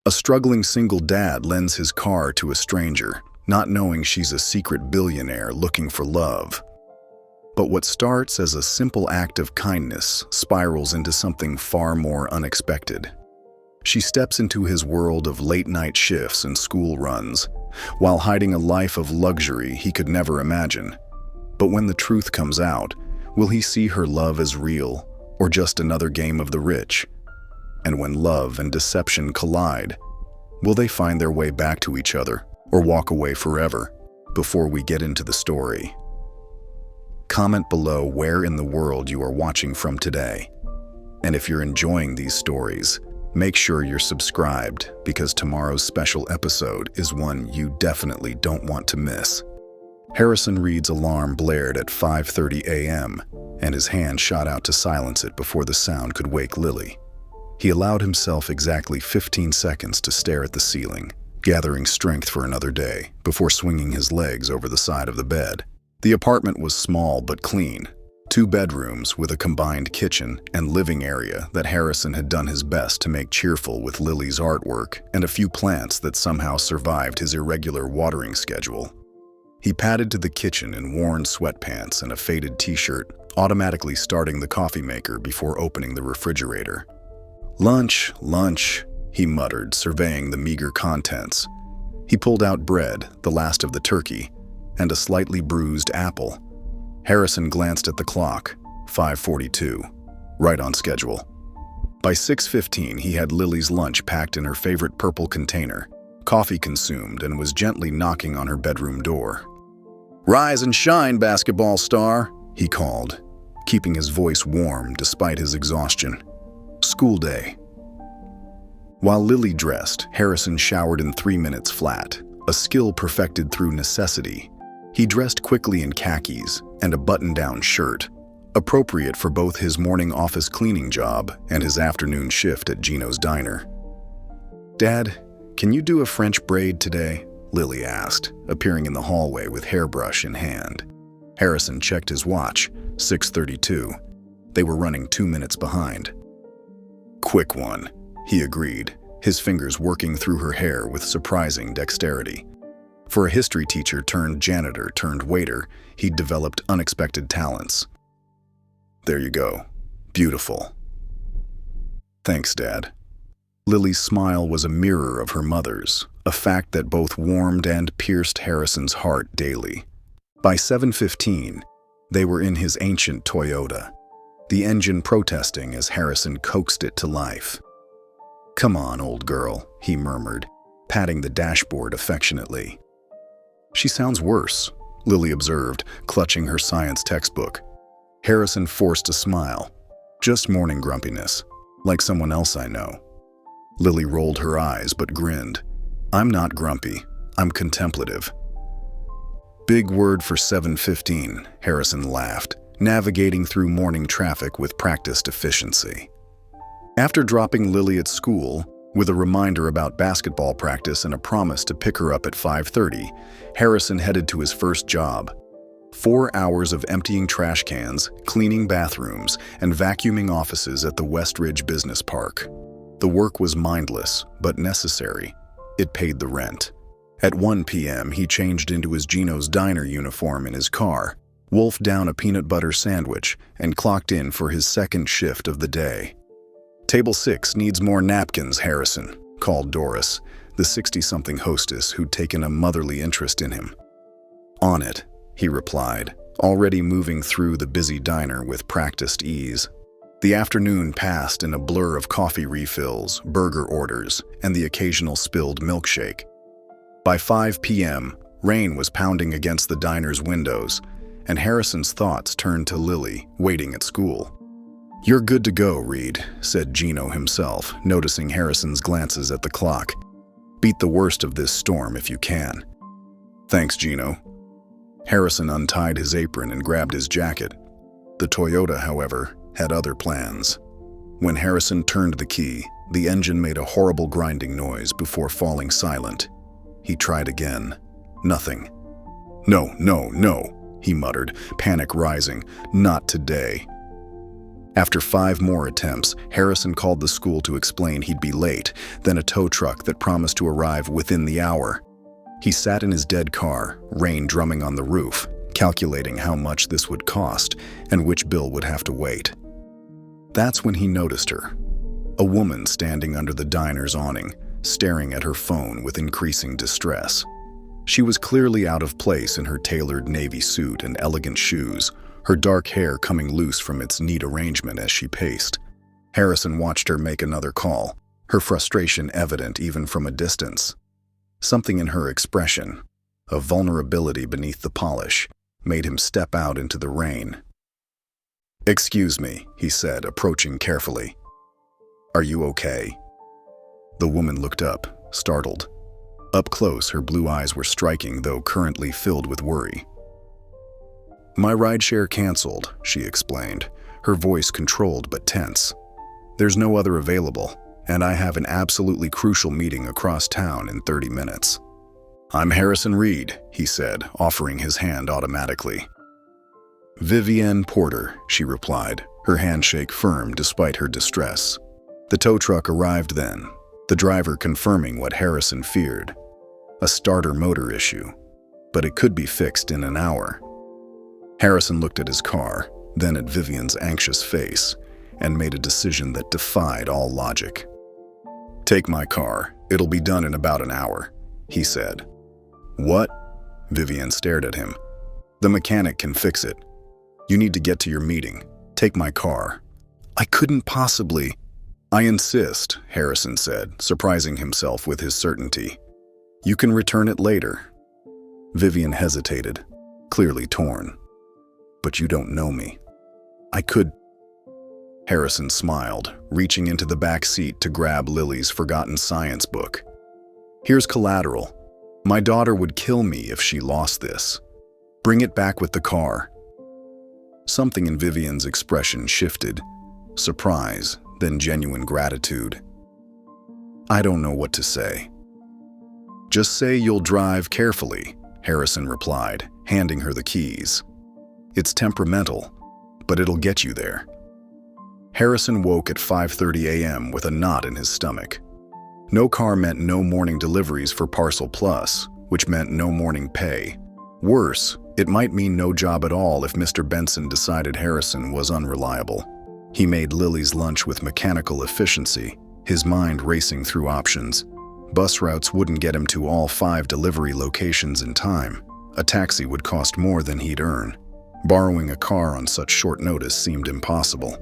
A struggling single dad lends his car to a stranger, not knowing she's a secret billionaire looking for love. But what starts as a simple act of kindness spirals into something far more unexpected. She steps into his world of late-night shifts and school runs, while hiding a life of luxury he could never imagine. But when the truth comes out, will he see her love as real, or just another game of the rich? And when love and deception collide, will they find their way back to each other, or walk away forever? Before we get into the story, comment below where in the world you are watching from today. And if you're enjoying these stories, make sure you're subscribed, because tomorrow's special episode is one you definitely don't want to miss. Harrison Reed's alarm blared at 5:30 a.m., and his hand shot out to silence it before the sound could wake Lily. He allowed himself exactly 15 seconds to stare at the ceiling, gathering strength for another day, before swinging his legs over the side of the bed. The apartment was small but clean, 2 bedrooms with a combined kitchen and living area that Harrison had done his best to make cheerful with Lily's artwork and a few plants that somehow survived his irregular watering schedule. He padded to the kitchen in worn sweatpants and a faded t-shirt, automatically starting the coffee maker before opening the refrigerator. "Lunch, lunch," he muttered, surveying the meager contents. He pulled out bread, the last of the turkey, and a slightly bruised apple. Harrison glanced at the clock, 5:42, right on schedule. By 6:15, he had Lily's lunch packed in her favorite purple container, coffee consumed, and was gently knocking on her bedroom door. "Rise and shine, basketball star," he called, keeping his voice warm despite his exhaustion. School day. While Lily dressed, Harrison showered in 3 minutes flat, a skill perfected through necessity. He dressed quickly in khakis and a button-down shirt, appropriate for both his morning office cleaning job and his afternoon shift at Gino's diner. "Dad, can you do a French braid today?" Lily asked, appearing in the hallway with hairbrush in hand. Harrison checked his watch, 6:32. They were running 2 minutes behind. "Quick one," he agreed, his fingers working through her hair with surprising dexterity. For a history teacher turned janitor turned waiter, he'd developed unexpected talents. "There you go. Beautiful." "Thanks, Dad." Lily's smile was a mirror of her mother's, a fact that both warmed and pierced Harrison's heart daily. By 7:15, they were in his ancient Toyota, the engine protesting as Harrison coaxed it to life. "Come on, old girl," he murmured, patting the dashboard affectionately. "She sounds worse," Lily observed, clutching her science textbook. Harrison forced a smile. "Just morning grumpiness, like someone else I know." Lily rolled her eyes but grinned. "I'm not grumpy, I'm contemplative." "Big word for 7:15, Harrison laughed, navigating through morning traffic with practiced efficiency. After dropping Lily at school, with a reminder about basketball practice and a promise to pick her up at 5:30, Harrison headed to his first job. 4 hours of emptying trash cans, cleaning bathrooms, and vacuuming offices at the Westridge Business Park. The work was mindless, but necessary. It paid the rent. At 1 p.m., he changed into his Gino's diner uniform in his car, wolfed down a peanut butter sandwich, and clocked in for his second shift of the day. "Table 6 needs more napkins, Harrison," called Doris, the 60-something hostess who'd taken a motherly interest in him. "On it," he replied, already moving through the busy diner with practiced ease. The afternoon passed in a blur of coffee refills, burger orders, and the occasional spilled milkshake. By 5 p.m., rain was pounding against the diner's windows, and Harrison's thoughts turned to Lily, waiting at school. "You're good to go, Reed," said Gino himself, noticing Harrison's glances at the clock. "Beat the worst of this storm if you can." "Thanks, Gino." Harrison untied his apron and grabbed his jacket. The Toyota, however, had other plans. When Harrison turned the key, the engine made a horrible grinding noise before falling silent. He tried again. Nothing. "No, no, no," he muttered, panic rising. "Not today." After 5 more attempts, Harrison called the school to explain he'd be late, then a tow truck that promised to arrive within the hour. He sat in his dead car, rain drumming on the roof, calculating how much this would cost and which bill would have to wait. That's when he noticed her. A woman standing under the diner's awning, staring at her phone with increasing distress. She was clearly out of place in her tailored navy suit and elegant shoes, her dark hair coming loose from its neat arrangement as she paced. Harrison watched her make another call, her frustration evident even from a distance. Something in her expression, a vulnerability beneath the polish, made him step out into the rain. "Excuse me," he said, approaching carefully. "Are you okay?" The woman looked up, startled. Up close, her blue eyes were striking, though currently filled with worry. "My rideshare canceled," she explained, her voice controlled but tense. "There's no other available, and I have an absolutely crucial meeting across town in 30 minutes. "I'm Harrison Reed," he said, offering his hand automatically. "Vivienne Porter," she replied, her handshake firm despite her distress. The tow truck arrived then, the driver confirming what Harrison feared. A starter motor issue, but it could be fixed in an hour. Harrison looked at his car, then at Vivienne's anxious face, and made a decision that defied all logic. "Take my car. It'll be done in about an hour," he said. "What?" Vivienne stared at him. "The mechanic can fix it. You need to get to your meeting. Take my car." "I couldn't possibly." "I insist," Harrison said, surprising himself with his certainty. "You can return it later." Vivienne hesitated, clearly torn. "But you don't know me." "I could." Harrison smiled, reaching into the back seat to grab Lily's forgotten science book. "Here's collateral. My daughter would kill me if she lost this. Bring it back with the car." Something in Vivienne's expression shifted, surprise, then genuine gratitude. "I don't know what to say." "Just say you'll drive carefully," Harrison replied, handing her the keys. "It's temperamental, but it'll get you there." Harrison woke at 5:30 a.m. with a knot in his stomach. No car meant no morning deliveries for Parcel Plus, which meant no morning pay. Worse, it might mean no job at all if Mr. Benson decided Harrison was unreliable. He made Lily's lunch with mechanical efficiency, his mind racing through options. Bus routes wouldn't get him to all 5 delivery locations in time. A taxi would cost more than he'd earn. Borrowing a car on such short notice seemed impossible.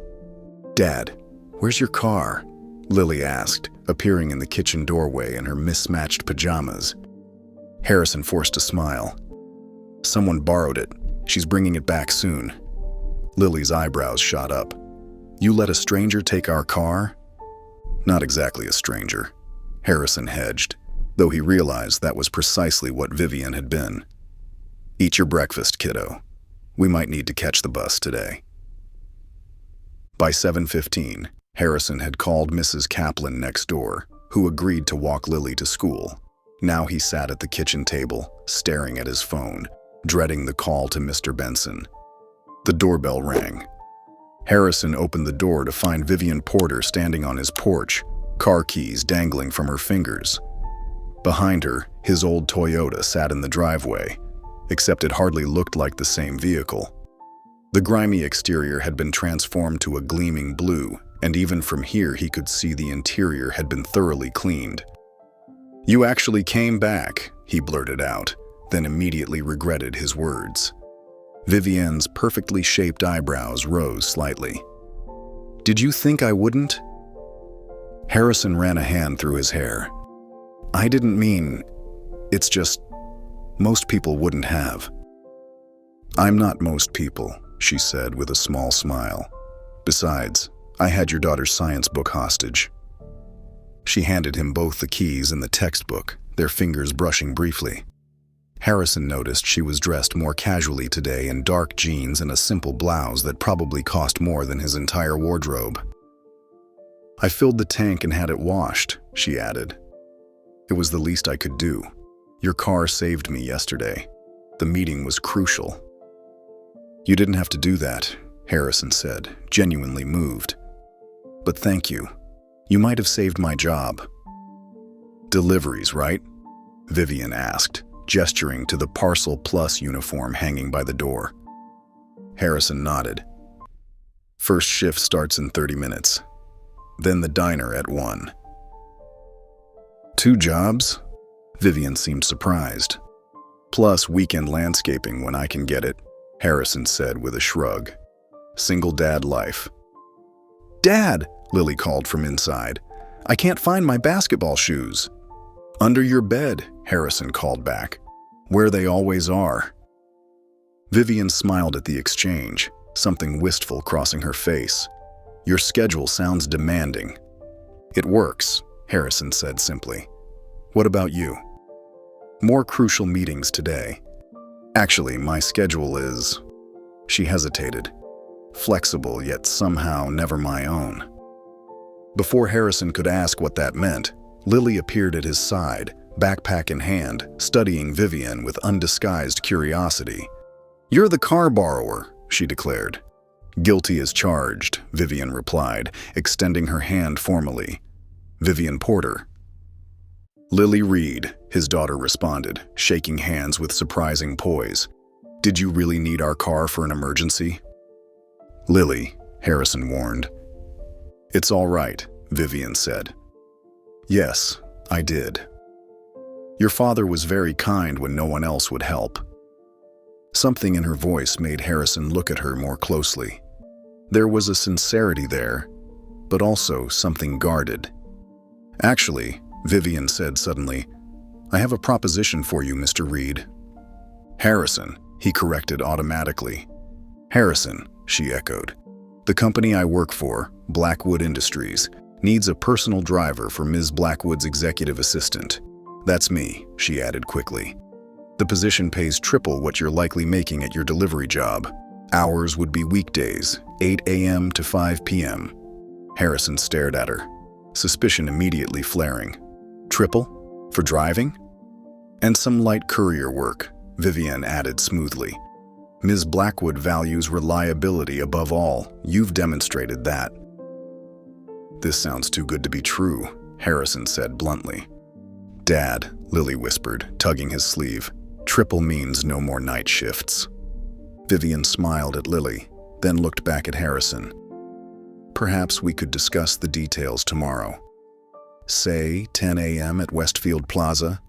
"Dad, where's your car?" Lily asked, appearing in the kitchen doorway in her mismatched pajamas. Harrison forced a smile. "Someone borrowed it. She's bringing it back soon." Lily's eyebrows shot up. "You let a stranger take our car?" "Not exactly a stranger," Harrison hedged, though he realized that was precisely what Vivienne had been. "Eat your breakfast, kiddo. We might need to catch the bus today." By 7:15, Harrison had called Mrs. Kaplan next door, who agreed to walk Lily to school. Now he sat at the kitchen table, staring at his phone, dreading the call to Mr. Benson. The doorbell rang. Harrison opened the door to find Vivienne Porter standing on his porch, car keys dangling from her fingers. Behind her, his old Toyota sat in the driveway, except it hardly looked like the same vehicle. The grimy exterior had been transformed to a gleaming blue, and even from here he could see the interior had been thoroughly cleaned. "You actually came back," he blurted out, then immediately regretted his words. Vivienne's perfectly shaped eyebrows rose slightly. "Did you think I wouldn't?" Harrison ran a hand through his hair. "I didn't mean... It's just... most people wouldn't have." "I'm not most people," she said with a small smile. "Besides, I had your daughter's science book hostage." She handed him both the keys and the textbook, their fingers brushing briefly. Harrison noticed she was dressed more casually today in dark jeans and a simple blouse that probably cost more than his entire wardrobe. "I filled the tank and had it washed," she added. "It was the least I could do. Your car saved me yesterday. The meeting was crucial." "You didn't have to do that," Harrison said, genuinely moved. "But thank you. You might have saved my job." "Deliveries, right?" Vivian asked, gesturing to the Parcel Plus uniform hanging by the door. Harrison nodded. "First shift starts in 30 minutes. Then the diner at 1. "2 jobs?" Vivian seemed surprised. "Plus weekend landscaping when I can get it," Harrison said with a shrug. "Single dad life." "Dad," Lily called from inside. "I can't find my basketball shoes." "Under your bed," Harrison called back. "Where they always are." Vivian smiled at the exchange, something wistful crossing her face. "Your schedule sounds demanding." "It works," Harrison said simply. "What about you?" "More crucial meetings today. Actually, my schedule is..." She hesitated. "Flexible, yet somehow never my own." Before Harrison could ask what that meant, Lily appeared at his side, backpack in hand, studying Vivian with undisguised curiosity. "You're the car borrower," she declared. "Guilty as charged," Vivian replied, extending her hand formally. "Vivian Porter." "Lily Reed," his daughter responded, shaking hands with surprising poise. "Did you really need our car for an emergency?" "Lily," Harrison warned. "It's all right," Vivian said. "Yes, I did. Your father was very kind when no one else would help." Something in her voice made Harrison look at her more closely. There was a sincerity there, but also something guarded. "Actually," Vivian said suddenly, "I have a proposition for you, Mr. Reed." "Harrison," he corrected automatically. "Harrison," she echoed. "The company I work for, Blackwood Industries, needs a personal driver for Ms. Blackwood's executive assistant. That's me," she added quickly. "The position pays triple what you're likely making at your delivery job. Hours would be weekdays, 8 a.m. to 5 p.m. Harrison stared at her, suspicion immediately flaring. "Triple? For driving?" "And some light courier work," Vivian added smoothly. "Ms. Blackwood values reliability above all. You've demonstrated that." "This sounds too good to be true," Harrison said bluntly. "Dad," Lily whispered, tugging his sleeve, "triple means no more night shifts." Vivian smiled at Lily, then looked back at Harrison. "Perhaps we could discuss the details tomorrow. Say 10 a.m. at Westfield Plaza?"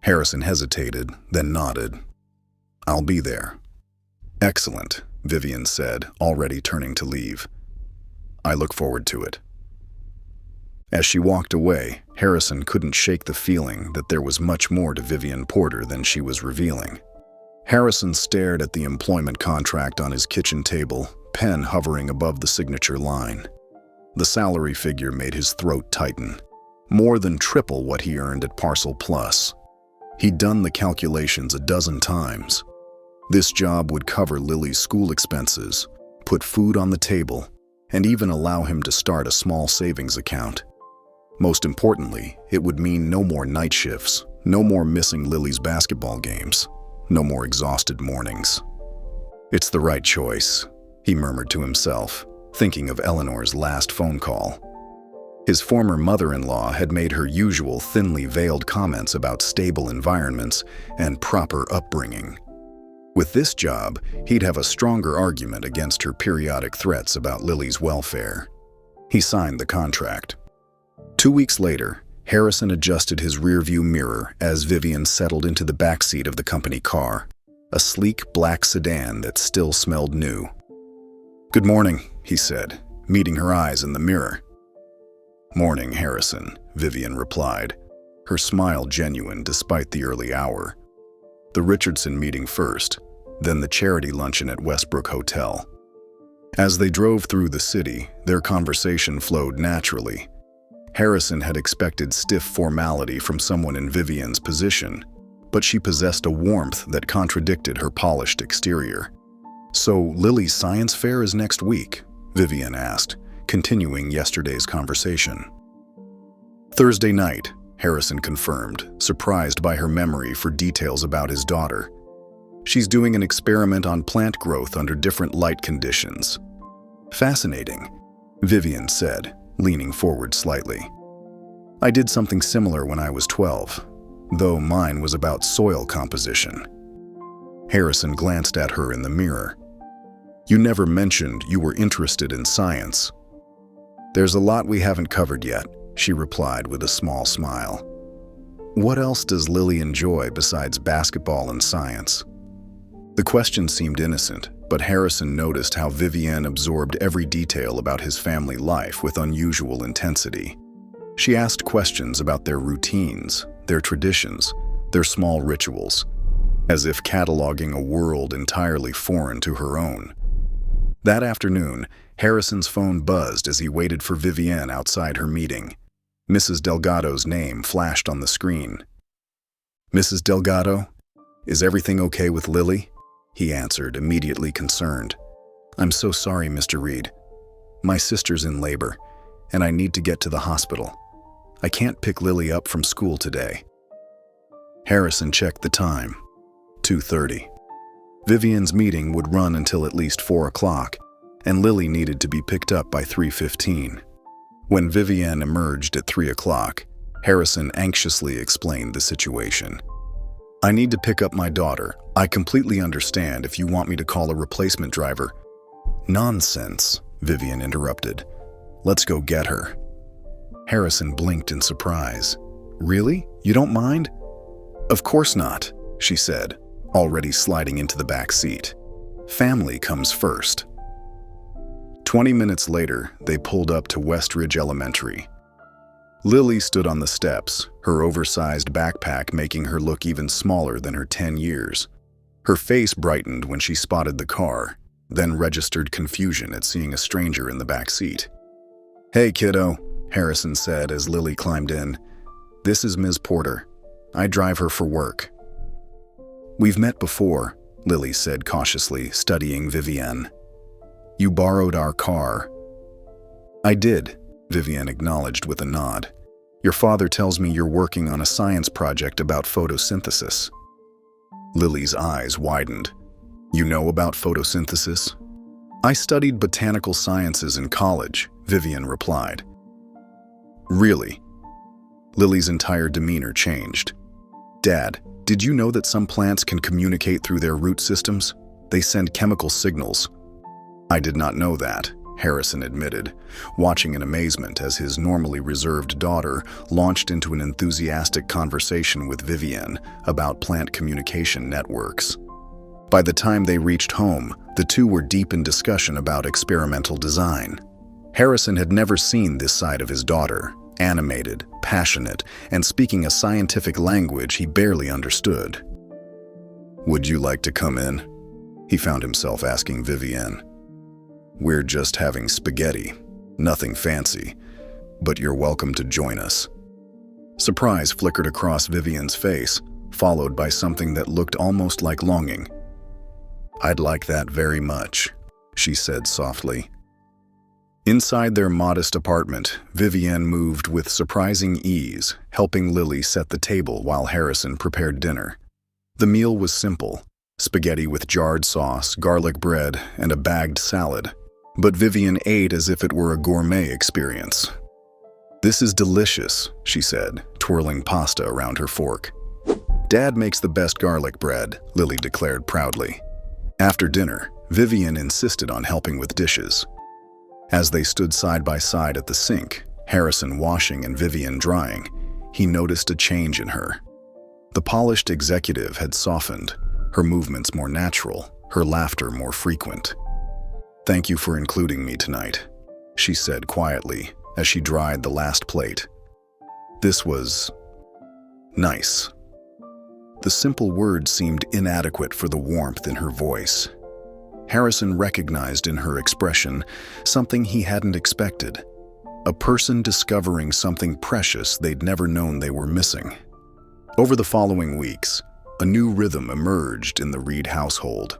Harrison hesitated, then nodded. "I'll be there." "Excellent," Vivian said, already turning to leave. "I look forward to it." As she walked away, Harrison couldn't shake the feeling that there was much more to Vivian Porter than she was revealing. Harrison stared at the employment contract on his kitchen table, pen hovering above the signature line. The salary figure made his throat tighten. More than triple what he earned at Parcel Plus. He'd done the calculations a dozen times. This job would cover Lily's school expenses, put food on the table, and even allow him to start a small savings account. Most importantly, it would mean no more night shifts, no more missing Lily's basketball games, no more exhausted mornings. "It's the right choice," he murmured to himself, thinking of Eleanor's last phone call. His former mother-in-law had made her usual thinly veiled comments about stable environments and proper upbringing. With this job, he'd have a stronger argument against her periodic threats about Lily's welfare. He signed the contract. 2 weeks later, Harrison adjusted his rearview mirror as Vivian settled into the backseat of the company car, a sleek black sedan that still smelled new. "Good morning," he said, meeting her eyes in the mirror. "Morning, Harrison," Vivian replied, her smile genuine despite the early hour. The Richardson meeting first, then the charity luncheon at Westbrook Hotel. As they drove through the city, their conversation flowed naturally. Harrison had expected stiff formality from someone in Vivian's position, but she possessed a warmth that contradicted her polished exterior. "So Lily's science fair is next week?" Vivian asked, continuing yesterday's conversation. "Thursday night," Harrison confirmed, surprised by her memory for details about his daughter. She's doing an experiment on plant growth under different light conditions. Fascinating, Vivian said, leaning forward slightly. I did something similar when I was 12, though mine was about soil composition. Harrison glanced at her in the mirror. You never mentioned you were interested in science. There's a lot we haven't covered yet, she replied with a small smile. What else does Lily enjoy besides basketball and science? The question seemed innocent, but Harrison noticed how Vivienne absorbed every detail about his family life with unusual intensity. She asked questions about their routines, their traditions, their small rituals, as if cataloging a world entirely foreign to her own. That afternoon, Harrison's phone buzzed as he waited for Vivienne outside her meeting. Mrs. Delgado's name flashed on the screen. Mrs. Delgado, is everything okay with Lily? He answered, immediately concerned. I'm so sorry, Mr. Reed. My sister's in labor, and I need to get to the hospital. I can't pick Lily up from school today. Harrison checked the time. 2:30. Vivian's meeting would run until at least 4 o'clock, and Lily needed to be picked up by 3:15. When Vivian emerged at 3 o'clock, Harrison anxiously explained the situation. I need to pick up my daughter. I completely understand if you want me to call a replacement driver. Nonsense, Vivian interrupted. Let's go get her. Harrison blinked in surprise. Really? You don't mind? Of course not, she said, already sliding into the back seat. Family comes first. 20 minutes later, they pulled up to Westridge Elementary. Lily stood on the steps, her oversized backpack making her look even smaller than her 10 years. Her face brightened when she spotted the car, then registered confusion at seeing a stranger in the back seat. Hey, kiddo, Harrison said as Lily climbed in. This is Ms. Porter. I drive her for work. We've met before, Lily said cautiously, studying Vivienne. You borrowed our car. I did, Vivienne acknowledged with a nod. Your father tells me you're working on a science project about photosynthesis. Lily's eyes widened. You know about photosynthesis? I studied botanical sciences in college, Vivienne replied. Really? Lily's entire demeanor changed. Dad, did you know that some plants can communicate through their root systems? They send chemical signals. I did not know that, Harrison admitted, watching in amazement as his normally reserved daughter launched into an enthusiastic conversation with Vivienne about plant communication networks. By the time they reached home, the two were deep in discussion about experimental design. Harrison had never seen this side of his daughter, animated, passionate, and speaking a scientific language he barely understood. Would you like to come in? He found himself asking Vivienne. We're just having spaghetti, nothing fancy, but you're welcome to join us. Surprise flickered across Vivienne's face, followed by something that looked almost like longing. I'd like that very much, she said softly. Inside their modest apartment, Vivienne moved with surprising ease, helping Lily set the table while Harrison prepared dinner. The meal was simple, spaghetti with jarred sauce, garlic bread, and a bagged salad. But Vivienne ate as if it were a gourmet experience. This is delicious, she said, twirling pasta around her fork. Dad makes the best garlic bread, Lily declared proudly. After dinner, Vivienne insisted on helping with dishes. As they stood side by side at the sink, Harrison washing and Vivienne drying, he noticed a change in her. The polished executive had softened, her movements more natural, her laughter more frequent. Thank you for including me tonight, she said quietly as she dried the last plate. This was nice. The simple words seemed inadequate for the warmth in her voice. Harrison recognized in her expression something he hadn't expected, a person discovering something precious they'd never known they were missing. Over the following weeks, a new rhythm emerged in the Reed household.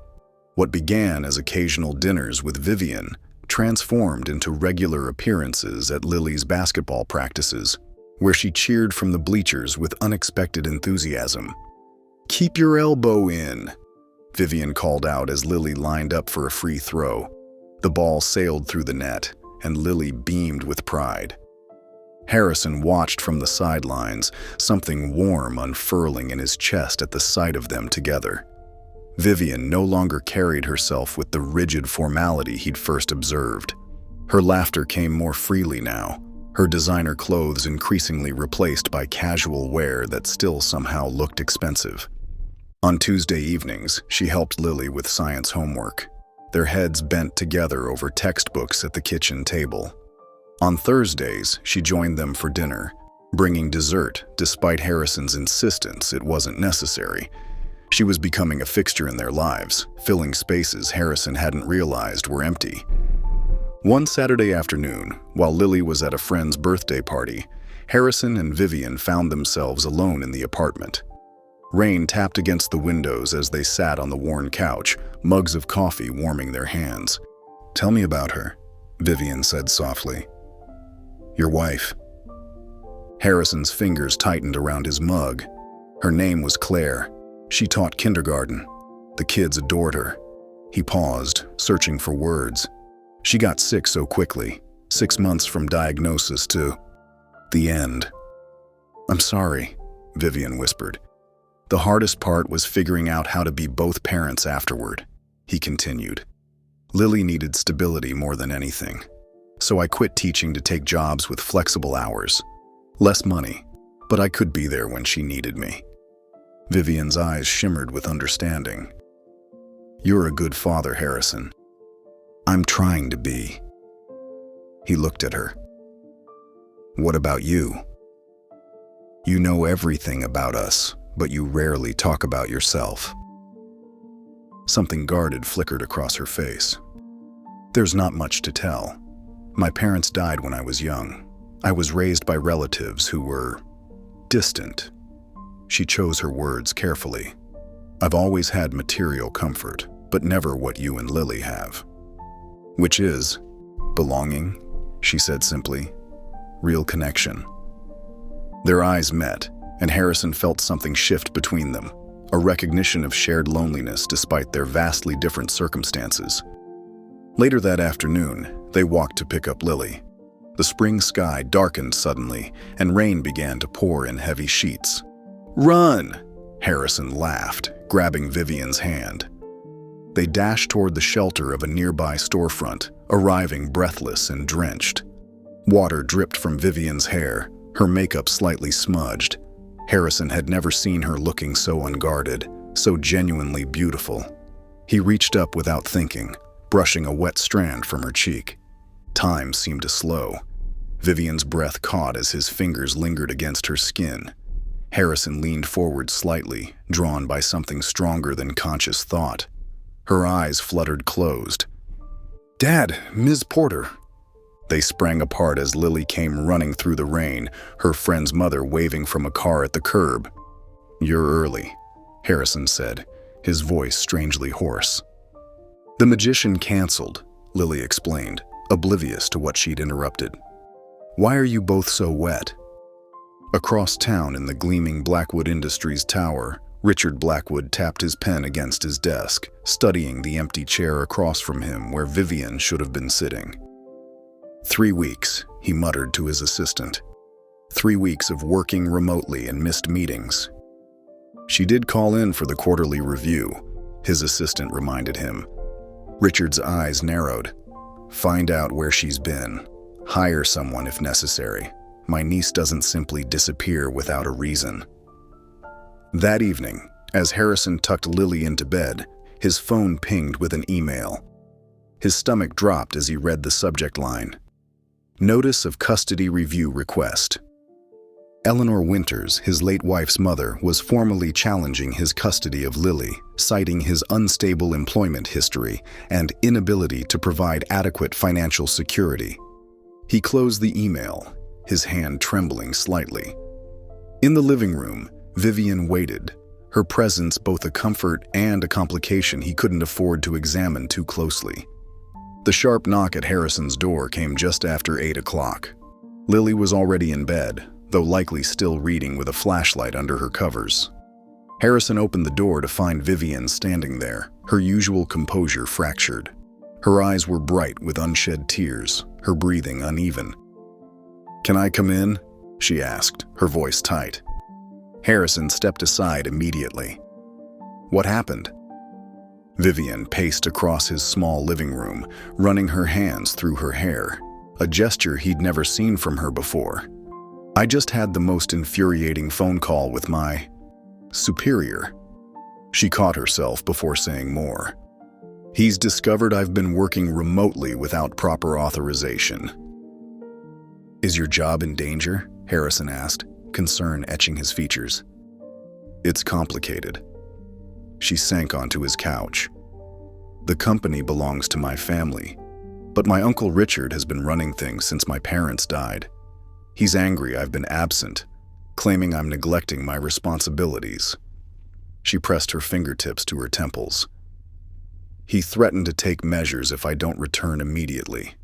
What began as occasional dinners with Vivienne transformed into regular appearances at Lily's basketball practices, where she cheered from the bleachers with unexpected enthusiasm. Keep your elbow in, Vivian called out as Lily lined up for a free throw. The ball sailed through the net, and Lily beamed with pride. Harrison watched from the sidelines, something warm unfurling in his chest at the sight of them together. Vivian no longer carried herself with the rigid formality he'd first observed. Her laughter came more freely now, her designer clothes increasingly replaced by casual wear that still somehow looked expensive. On Tuesday evenings, she helped Lily with science homework, their heads bent together over textbooks at the kitchen table. On Thursdays, she joined them for dinner, bringing dessert despite Harrison's insistence it wasn't necessary. She was becoming a fixture in their lives, filling spaces Harrison hadn't realized were empty. One Saturday afternoon, while Lily was at a friend's birthday party, Harrison and Vivian found themselves alone in the apartment. Rain tapped against the windows as they sat on the worn couch, mugs of coffee warming their hands. "Tell me about her," Vivian said softly. "Your wife." Harrison's fingers tightened around his mug. Her name was Claire. She taught kindergarten. The kids adored her. He paused, searching for words. She got sick so quickly, 6 months from diagnosis to the end. "I'm sorry," Vivian whispered. "The hardest part was figuring out how to be both parents afterward," he continued. "Lily needed stability more than anything. So I quit teaching to take jobs with flexible hours. Less money, but I could be there when she needed me." Vivian's eyes shimmered with understanding. "You're a good father, Harrison." "I'm trying to be." He looked at her. "What about you? You know everything about us, but you rarely talk about yourself." Something guarded flickered across her face. "There's not much to tell. My parents died when I was young. I was raised by relatives who were distant." She chose her words carefully. "I've always had material comfort, but never what you and Lily have." "Which is belonging," she said simply. "Real connection." Their eyes met, and Harrison felt something shift between them, a recognition of shared loneliness despite their vastly different circumstances. Later that afternoon, they walked to pick up Lily. The spring sky darkened suddenly, and rain began to pour in heavy sheets. "Run!" Harrison laughed, grabbing Vivian's hand. They dashed toward the shelter of a nearby storefront, arriving breathless and drenched. Water dripped from Vivian's hair, her makeup slightly smudged. Harrison had never seen her looking so unguarded, so genuinely beautiful. He reached up without thinking, brushing a wet strand from her cheek. Time seemed to slow. Vivian's breath caught as his fingers lingered against her skin. Harrison leaned forward slightly, drawn by something stronger than conscious thought. Her eyes fluttered closed. "Dad, Ms. Porter." They sprang apart as Lily came running through the rain, her friend's mother waving from a car at the curb. "You're early," Harrison said, his voice strangely hoarse. "The magician canceled," Lily explained, oblivious to what she'd interrupted. "Why are you both so wet?" Across town in the gleaming Blackwood Industries tower, Richard Blackwood tapped his pen against his desk, studying the empty chair across from him where Vivian should have been sitting. 3 weeks, he muttered to his assistant. 3 weeks of working remotely and missed meetings. "She did call in for the quarterly review," his assistant reminded him. Richard's eyes narrowed. "Find out where she's been. Hire someone if necessary. My niece doesn't simply disappear without a reason." That evening, as Harrison tucked Lily into bed, his phone pinged with an email. His stomach dropped as he read the subject line. "Notice of custody review request." Eleanor Winters, his late wife's mother, was formally challenging his custody of Lily, citing his unstable employment history and inability to provide adequate financial security. He closed the email, his hand trembling slightly. In the living room, Vivian waited, her presence both a comfort and a complication he couldn't afford to examine too closely. The sharp knock at Harrison's door came just after 8 o'clock. Lily was already in bed, though likely still reading with a flashlight under her covers. Harrison opened the door to find Vivian standing there, her usual composure fractured. Her eyes were bright with unshed tears, her breathing uneven. "Can I come in?" she asked, her voice tight. Harrison stepped aside immediately. "What happened?" Vivian paced across his small living room, running her hands through her hair, a gesture he'd never seen from her before. "I just had the most infuriating phone call with my superior." She caught herself before saying more. "He's discovered I've been working remotely without proper authorization." "Is your job in danger?" Harrison asked, concern etching his features. "It's complicated." She sank onto his couch. "The company belongs to my family, but my Uncle Richard has been running things since my parents died. He's angry I've been absent, claiming I'm neglecting my responsibilities." She pressed her fingertips to her temples. "He threatened to take measures if I don't return immediately."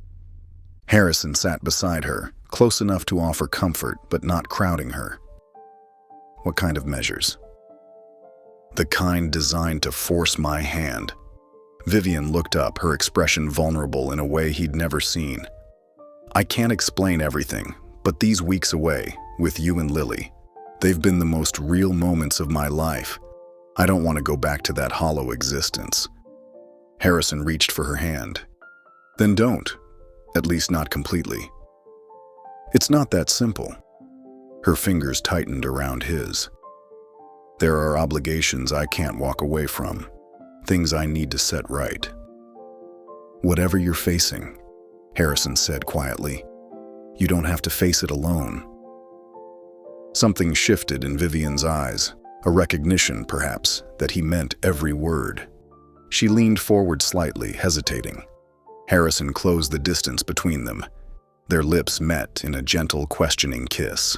Harrison sat beside her, close enough to offer comfort but not crowding her. "What kind of measures?" "The kind designed to force my hand." Vivian looked up, her expression vulnerable in a way he'd never seen. "I can't explain everything, but these weeks away, with you and Lily, they've been the most real moments of my life. I don't want to go back to that hollow existence." Harrison reached for her hand. "Then don't, at least not completely." "It's not that simple." Her fingers tightened around his. "There are obligations I can't walk away from, things I need to set right." "Whatever you're facing," Harrison said quietly, "you don't have to face it alone." Something shifted in Vivian's eyes, a recognition, perhaps, that he meant every word. She leaned forward slightly, hesitating. Harrison closed the distance between them. Their lips met in a gentle, questioning kiss.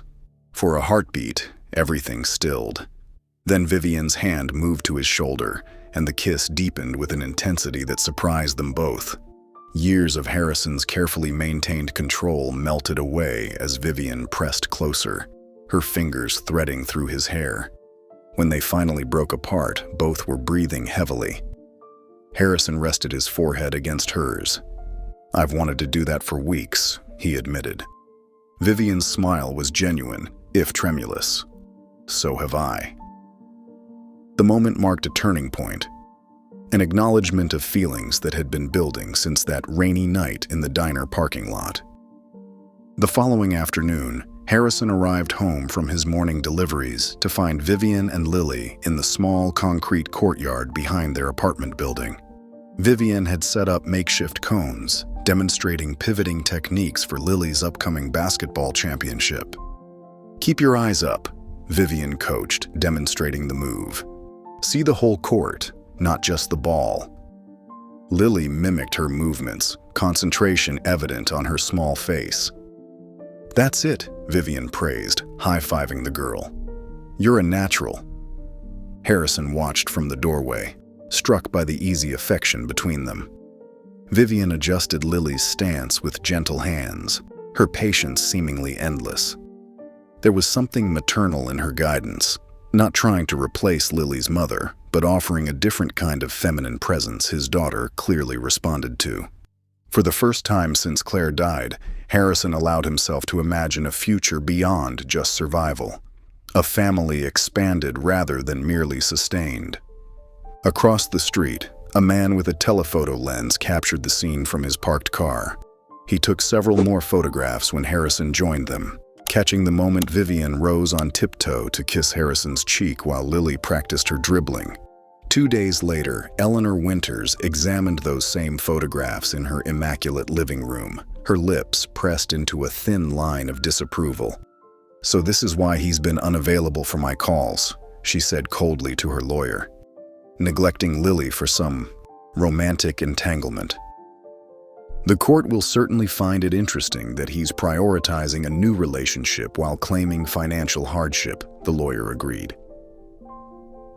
For a heartbeat, everything stilled. Then Vivian's hand moved to his shoulder, and the kiss deepened with an intensity that surprised them both. Years of Harrison's carefully maintained control melted away as Vivian pressed closer, her fingers threading through his hair. When they finally broke apart, both were breathing heavily. Harrison rested his forehead against hers. "I've wanted to do that for weeks," he admitted. Vivian's smile was genuine, if tremulous. "So have I." The moment marked a turning point, an acknowledgement of feelings that had been building since that rainy night in the diner parking lot. The following afternoon, Harrison arrived home from his morning deliveries to find Vivian and Lily in the small concrete courtyard behind their apartment building. Vivian had set up makeshift cones, demonstrating pivoting techniques for Lily's upcoming basketball championship. "Keep your eyes up," Vivian coached, demonstrating the move. "See the whole court, not just the ball." Lily mimicked her movements, concentration evident on her small face. "That's it," Vivian praised, high-fiving the girl. "You're a natural." Harrison watched from the doorway, struck by the easy affection between them. Vivian adjusted Lily's stance with gentle hands, her patience seemingly endless. There was something maternal in her guidance, not trying to replace Lily's mother, but offering a different kind of feminine presence his daughter clearly responded to. For the first time since Claire died, Harrison allowed himself to imagine a future beyond just survival, a family expanded rather than merely sustained. Across the street, a man with a telephoto lens captured the scene from his parked car. He took several more photographs when Harrison joined them, catching the moment Vivian rose on tiptoe to kiss Harrison's cheek while Lily practiced her dribbling. 2 days later, Eleanor Winters examined those same photographs in her immaculate living room, her lips pressed into a thin line of disapproval. "So this is why he's been unavailable for my calls," she said coldly to her lawyer. "Neglecting Lily for some romantic entanglement." "The court will certainly find it interesting that he's prioritizing a new relationship while claiming financial hardship," the lawyer agreed.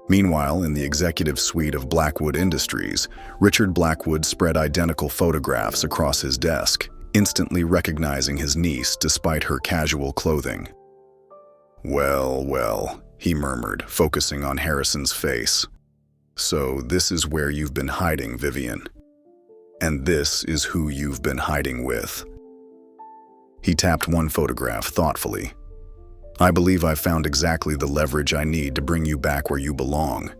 Meanwhile, in the executive suite of Blackwood Industries, Richard Blackwood spread identical photographs across his desk, instantly recognizing his niece despite her casual clothing. Well, he murmured, focusing on Harrison's face. "So this is where you've been hiding, Vivian. And this is who you've been hiding with." He tapped one photograph thoughtfully. "I believe I've found exactly the leverage I need to bring you back where you belong."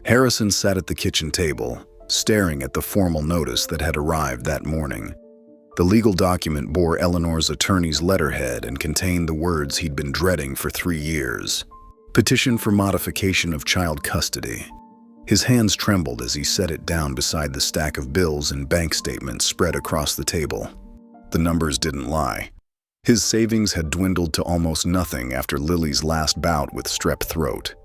Harrison sat at the kitchen table, staring at the formal notice that had arrived that morning. The legal document bore Eleanor's attorney's letterhead and contained the words he'd been dreading for 3 years. "Petition for modification of child custody." His hands trembled as he set it down beside the stack of bills and bank statements spread across the table. The numbers didn't lie. His savings had dwindled to almost nothing after Lily's last bout with strep throat.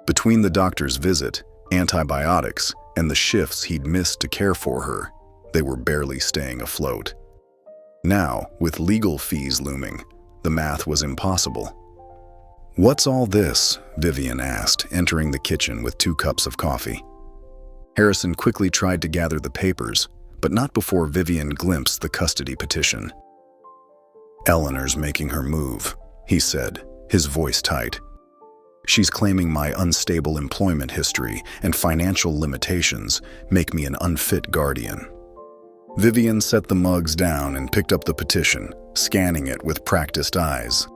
Between the doctor's visit, antibiotics, and the shifts he'd missed to care for her, they were barely staying afloat. Now, with legal fees looming, the math was impossible. "What's all this?" Vivian asked, entering the kitchen with 2 cups of coffee. Harrison quickly tried to gather the papers, but not before Vivian glimpsed the custody petition. "Eleanor's making her move," he said, his voice tight. "She's claiming my unstable employment history and financial limitations make me an unfit guardian." Vivian set the mugs down and picked up the petition, scanning it with practiced eyes.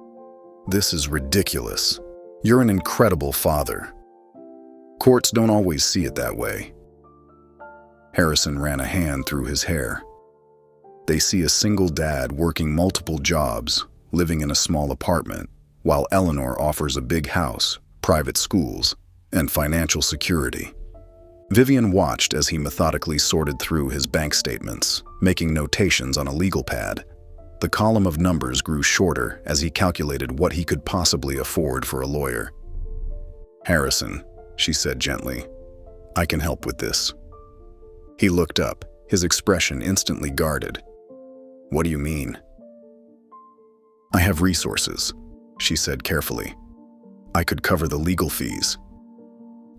"This is ridiculous. You're an incredible father. Courts don't always see it that way." Harrison ran a hand through his hair. "They see a single dad working multiple jobs, living in a small apartment, while Eleanor offers a big house, private schools, and financial security." Vivian watched as he methodically sorted through his bank statements, making notations on a legal pad. The column of numbers grew shorter as he calculated what he could possibly afford for a lawyer. "Harrison," she said gently, "I can help with this." He looked up, his expression instantly guarded. "What do you mean?" "I have resources," she said carefully. "I could cover the legal fees."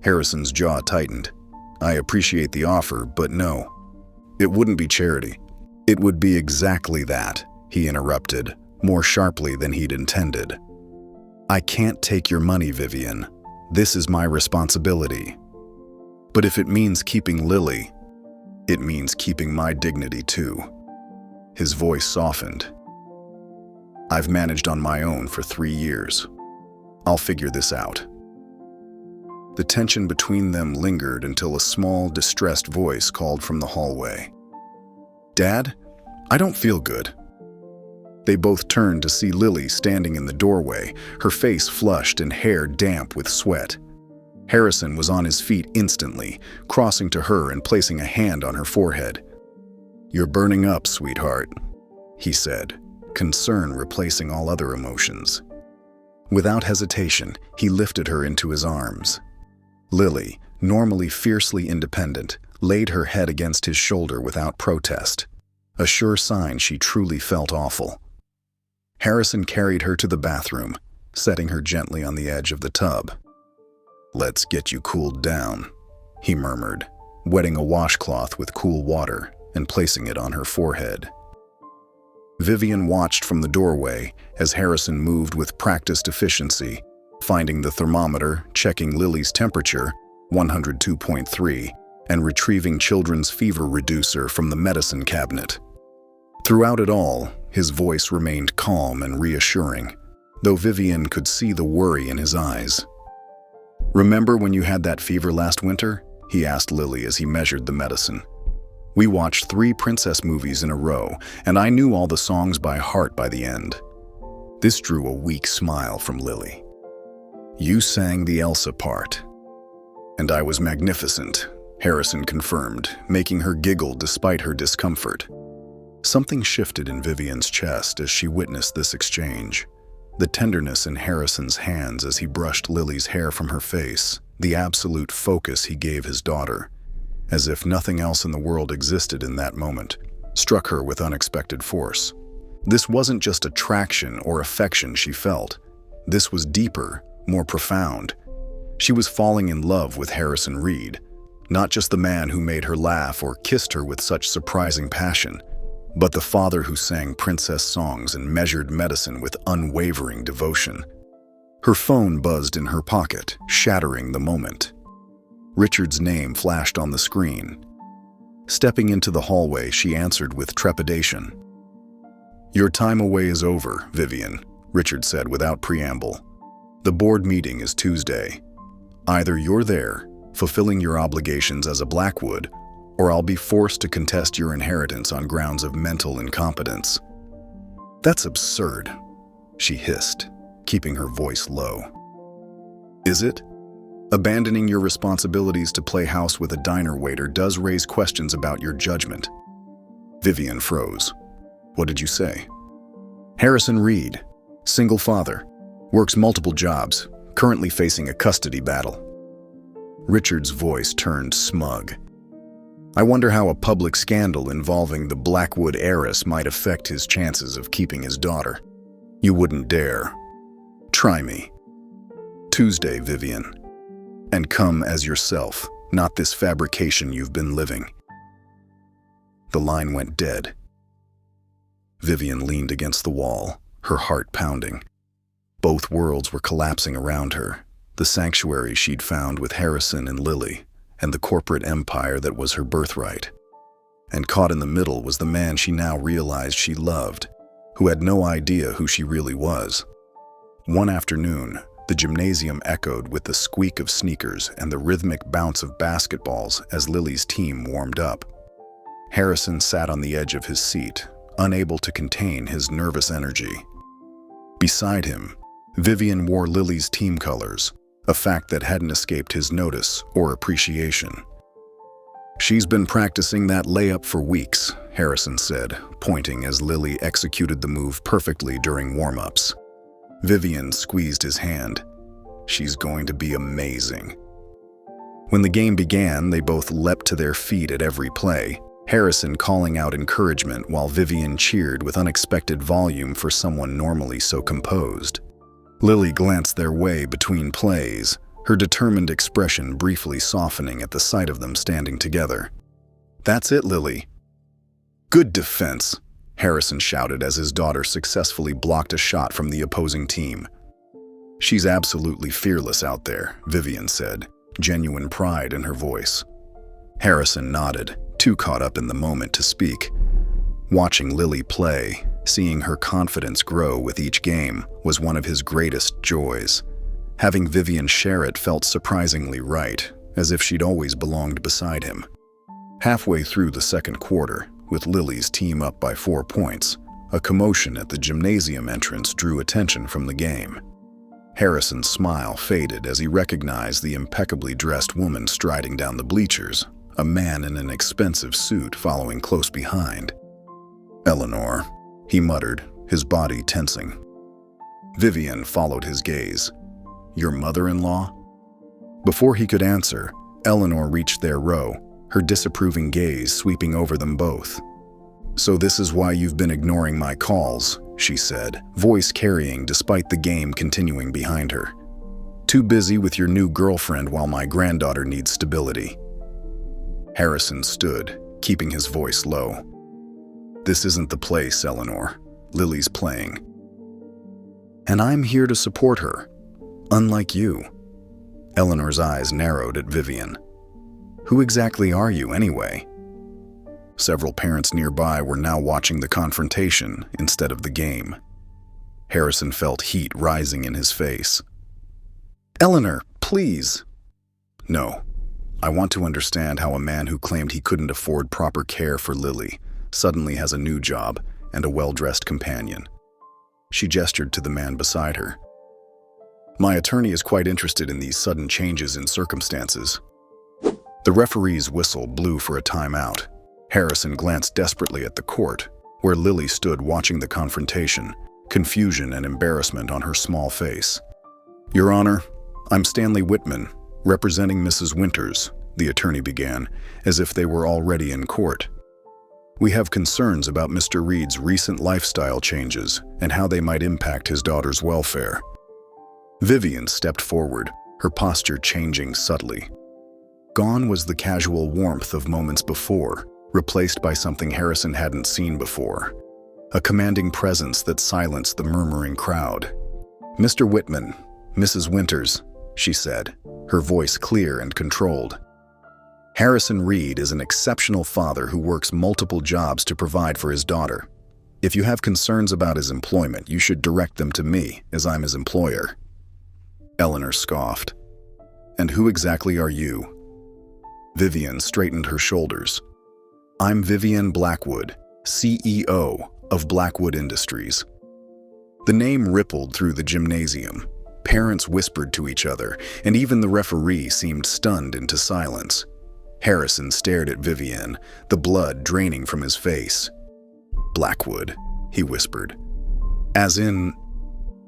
Harrison's jaw tightened. "I appreciate the offer, but no. It wouldn't be charity." "It would be exactly that," he interrupted, more sharply than he'd intended. "I can't take your money, Vivian. This is my responsibility. But if it means keeping Lily, it means keeping my dignity too." His voice softened. "I've managed on my own for 3 years. I'll figure this out." The tension between them lingered until a small, distressed voice called from the hallway. "Dad, I don't feel good." They both turned to see Lily standing in the doorway, her face flushed and hair damp with sweat. Harrison was on his feet instantly, crossing to her and placing a hand on her forehead. "You're burning up, sweetheart," he said, concern replacing all other emotions. Without hesitation, he lifted her into his arms. Lily, normally fiercely independent, laid her head against his shoulder without protest, a sure sign she truly felt awful. Harrison carried her to the bathroom, setting her gently on the edge of the tub. "Let's get you cooled down," he murmured, wetting a washcloth with cool water and placing it on her forehead. Vivian watched from the doorway as Harrison moved with practiced efficiency, finding the thermometer, checking Lily's temperature, 102.3, and retrieving children's fever reducer from the medicine cabinet. Throughout it all, his voice remained calm and reassuring, though Vivian could see the worry in his eyes. "Remember when you had that fever last winter?" he asked Lily as he measured the medicine. "We watched 3 princess movies in a row, and I knew all the songs by heart by the end." This drew a weak smile from Lily. "You sang the Elsa part." "And I was magnificent," Harrison confirmed, making her giggle despite her discomfort. Something shifted in Vivian's chest as she witnessed this exchange. The tenderness in Harrison's hands as he brushed Lily's hair from her face, the absolute focus he gave his daughter, as if nothing else in the world existed in that moment, struck her with unexpected force. This wasn't just attraction or affection she felt. This was deeper, more profound. She was falling in love with Harrison Reed, not just the man who made her laugh or kissed her with such surprising passion, but the father who sang princess songs and measured medicine with unwavering devotion. Her phone buzzed in her pocket, shattering the moment. Richard's name flashed on the screen. Stepping into the hallway, she answered with trepidation. "Your time away is over, Vivian," Richard said without preamble. "The board meeting is Tuesday. Either you're there, fulfilling your obligations as a Blackwood, or I'll be forced to contest your inheritance on grounds of mental incompetence." "That's absurd," she hissed, keeping her voice low. "Is it? Abandoning your responsibilities to play house with a diner waiter does raise questions about your judgment." Vivian froze. "What did you say?" "Harrison Reed, single father, works multiple jobs, currently facing a custody battle." Richard's voice turned smug. "I wonder how a public scandal involving the Blackwood heiress might affect his chances of keeping his daughter. You wouldn't dare. Try me. Tuesday, Vivian. And come as yourself, not this fabrication you've been living." The line went dead. Vivian leaned against the wall, her heart pounding. Both worlds were collapsing around her, the sanctuary she'd found with Harrison and Lily, and the corporate empire that was her birthright. And caught in the middle was the man she now realized she loved, who had no idea who she really was. One afternoon, the gymnasium echoed with the squeak of sneakers and the rhythmic bounce of basketballs as Lily's team warmed up. Harrison sat on the edge of his seat, unable to contain his nervous energy. Beside him, Vivian wore Lily's team colors, a fact that hadn't escaped his notice or appreciation. "She's been practicing that layup for weeks," Harrison said, pointing as Lily executed the move perfectly during warm-ups. Vivian squeezed his hand. "She's going to be amazing." When the game began, they both leapt to their feet at every play, Harrison calling out encouragement while Vivian cheered with unexpected volume for someone normally so composed. Lily glanced their way between plays, her determined expression briefly softening at the sight of them standing together. "That's it, Lily." "Good defense," Harrison shouted as his daughter successfully blocked a shot from the opposing team. "She's absolutely fearless out there," Vivian said, genuine pride in her voice. Harrison nodded, too caught up in the moment to speak. Watching Lily play, seeing her confidence grow with each game, was one of his greatest joys. Having Vivian share it felt surprisingly right, as if she'd always belonged beside him. Halfway through the second quarter, with Lily's team up by 4 points, a commotion at the gymnasium entrance drew attention from the game. Harrison's smile faded as he recognized the impeccably dressed woman striding down the bleachers, a man in an expensive suit following close behind. "Eleanor," he muttered, his body tensing. Vivian followed his gaze. "Your mother-in-law?" Before he could answer, Eleanor reached their row, her disapproving gaze sweeping over them both. "So this is why you've been ignoring my calls," she said, voice carrying despite the game continuing behind her. "Too busy with your new girlfriend while my granddaughter needs stability." Harrison stood, keeping his voice low. "This isn't the place, Eleanor. Lily's playing. And I'm here to support her, unlike you." Eleanor's eyes narrowed at Vivian. "Who exactly are you, anyway?" Several parents nearby were now watching the confrontation instead of the game. Harrison felt heat rising in his face. "Eleanor, please." "No. I want to understand how a man who claimed he couldn't afford proper care for Lily suddenly has a new job and a well-dressed companion." She gestured to the man beside her. "My attorney is quite interested in these sudden changes in circumstances." The referee's whistle blew for a timeout. Harrison glanced desperately at the court, where Lily stood watching the confrontation, confusion and embarrassment on her small face. "Your Honor, I'm Stanley Whitman, representing Mrs. Winters," the attorney began, as if they were already in court. "We have concerns about Mr. Reed's recent lifestyle changes and how they might impact his daughter's welfare." Vivian stepped forward, her posture changing subtly. Gone was the casual warmth of moments before, replaced by something Harrison hadn't seen before. A commanding presence that silenced the murmuring crowd. "Mr. Whitman, "Mrs. Winters," she said, her voice clear and controlled. "Harrison Reed is an exceptional father who works multiple jobs to provide for his daughter. If you have concerns about his employment, you should direct them to me, as I'm his employer." Eleanor scoffed. "And who exactly are you?" Vivian straightened her shoulders. "I'm Vivian Blackwood, CEO of Blackwood Industries." The name rippled through the gymnasium. Parents whispered to each other, and even the referee seemed stunned into silence. Harrison stared at Vivian, the blood draining from his face. "Blackwood," he whispered. "As in—"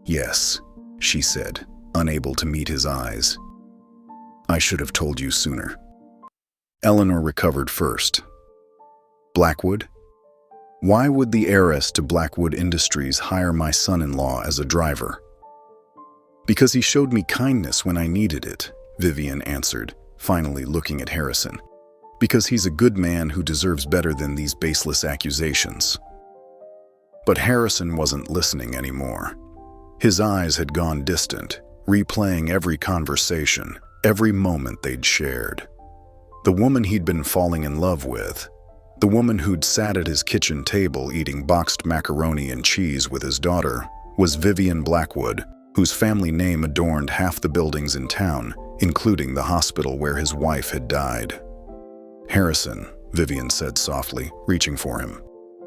"Yes," she said, unable to meet his eyes. "I should have told you sooner." Eleanor recovered first. "Blackwood? Why would the heiress to Blackwood Industries hire my son-in-law as a driver?" "Because he showed me kindness when I needed it," Vivian answered, finally looking at Harrison. "Because he's a good man who deserves better than these baseless accusations." But Harrison wasn't listening anymore. His eyes had gone distant, replaying every conversation, every moment they'd shared. The woman he'd been falling in love with, the woman who'd sat at his kitchen table eating boxed macaroni and cheese with his daughter, was Vivian Blackwood, whose family name adorned half the buildings in town, including the hospital where his wife had died. "Harrison," Vivian said softly, reaching for him.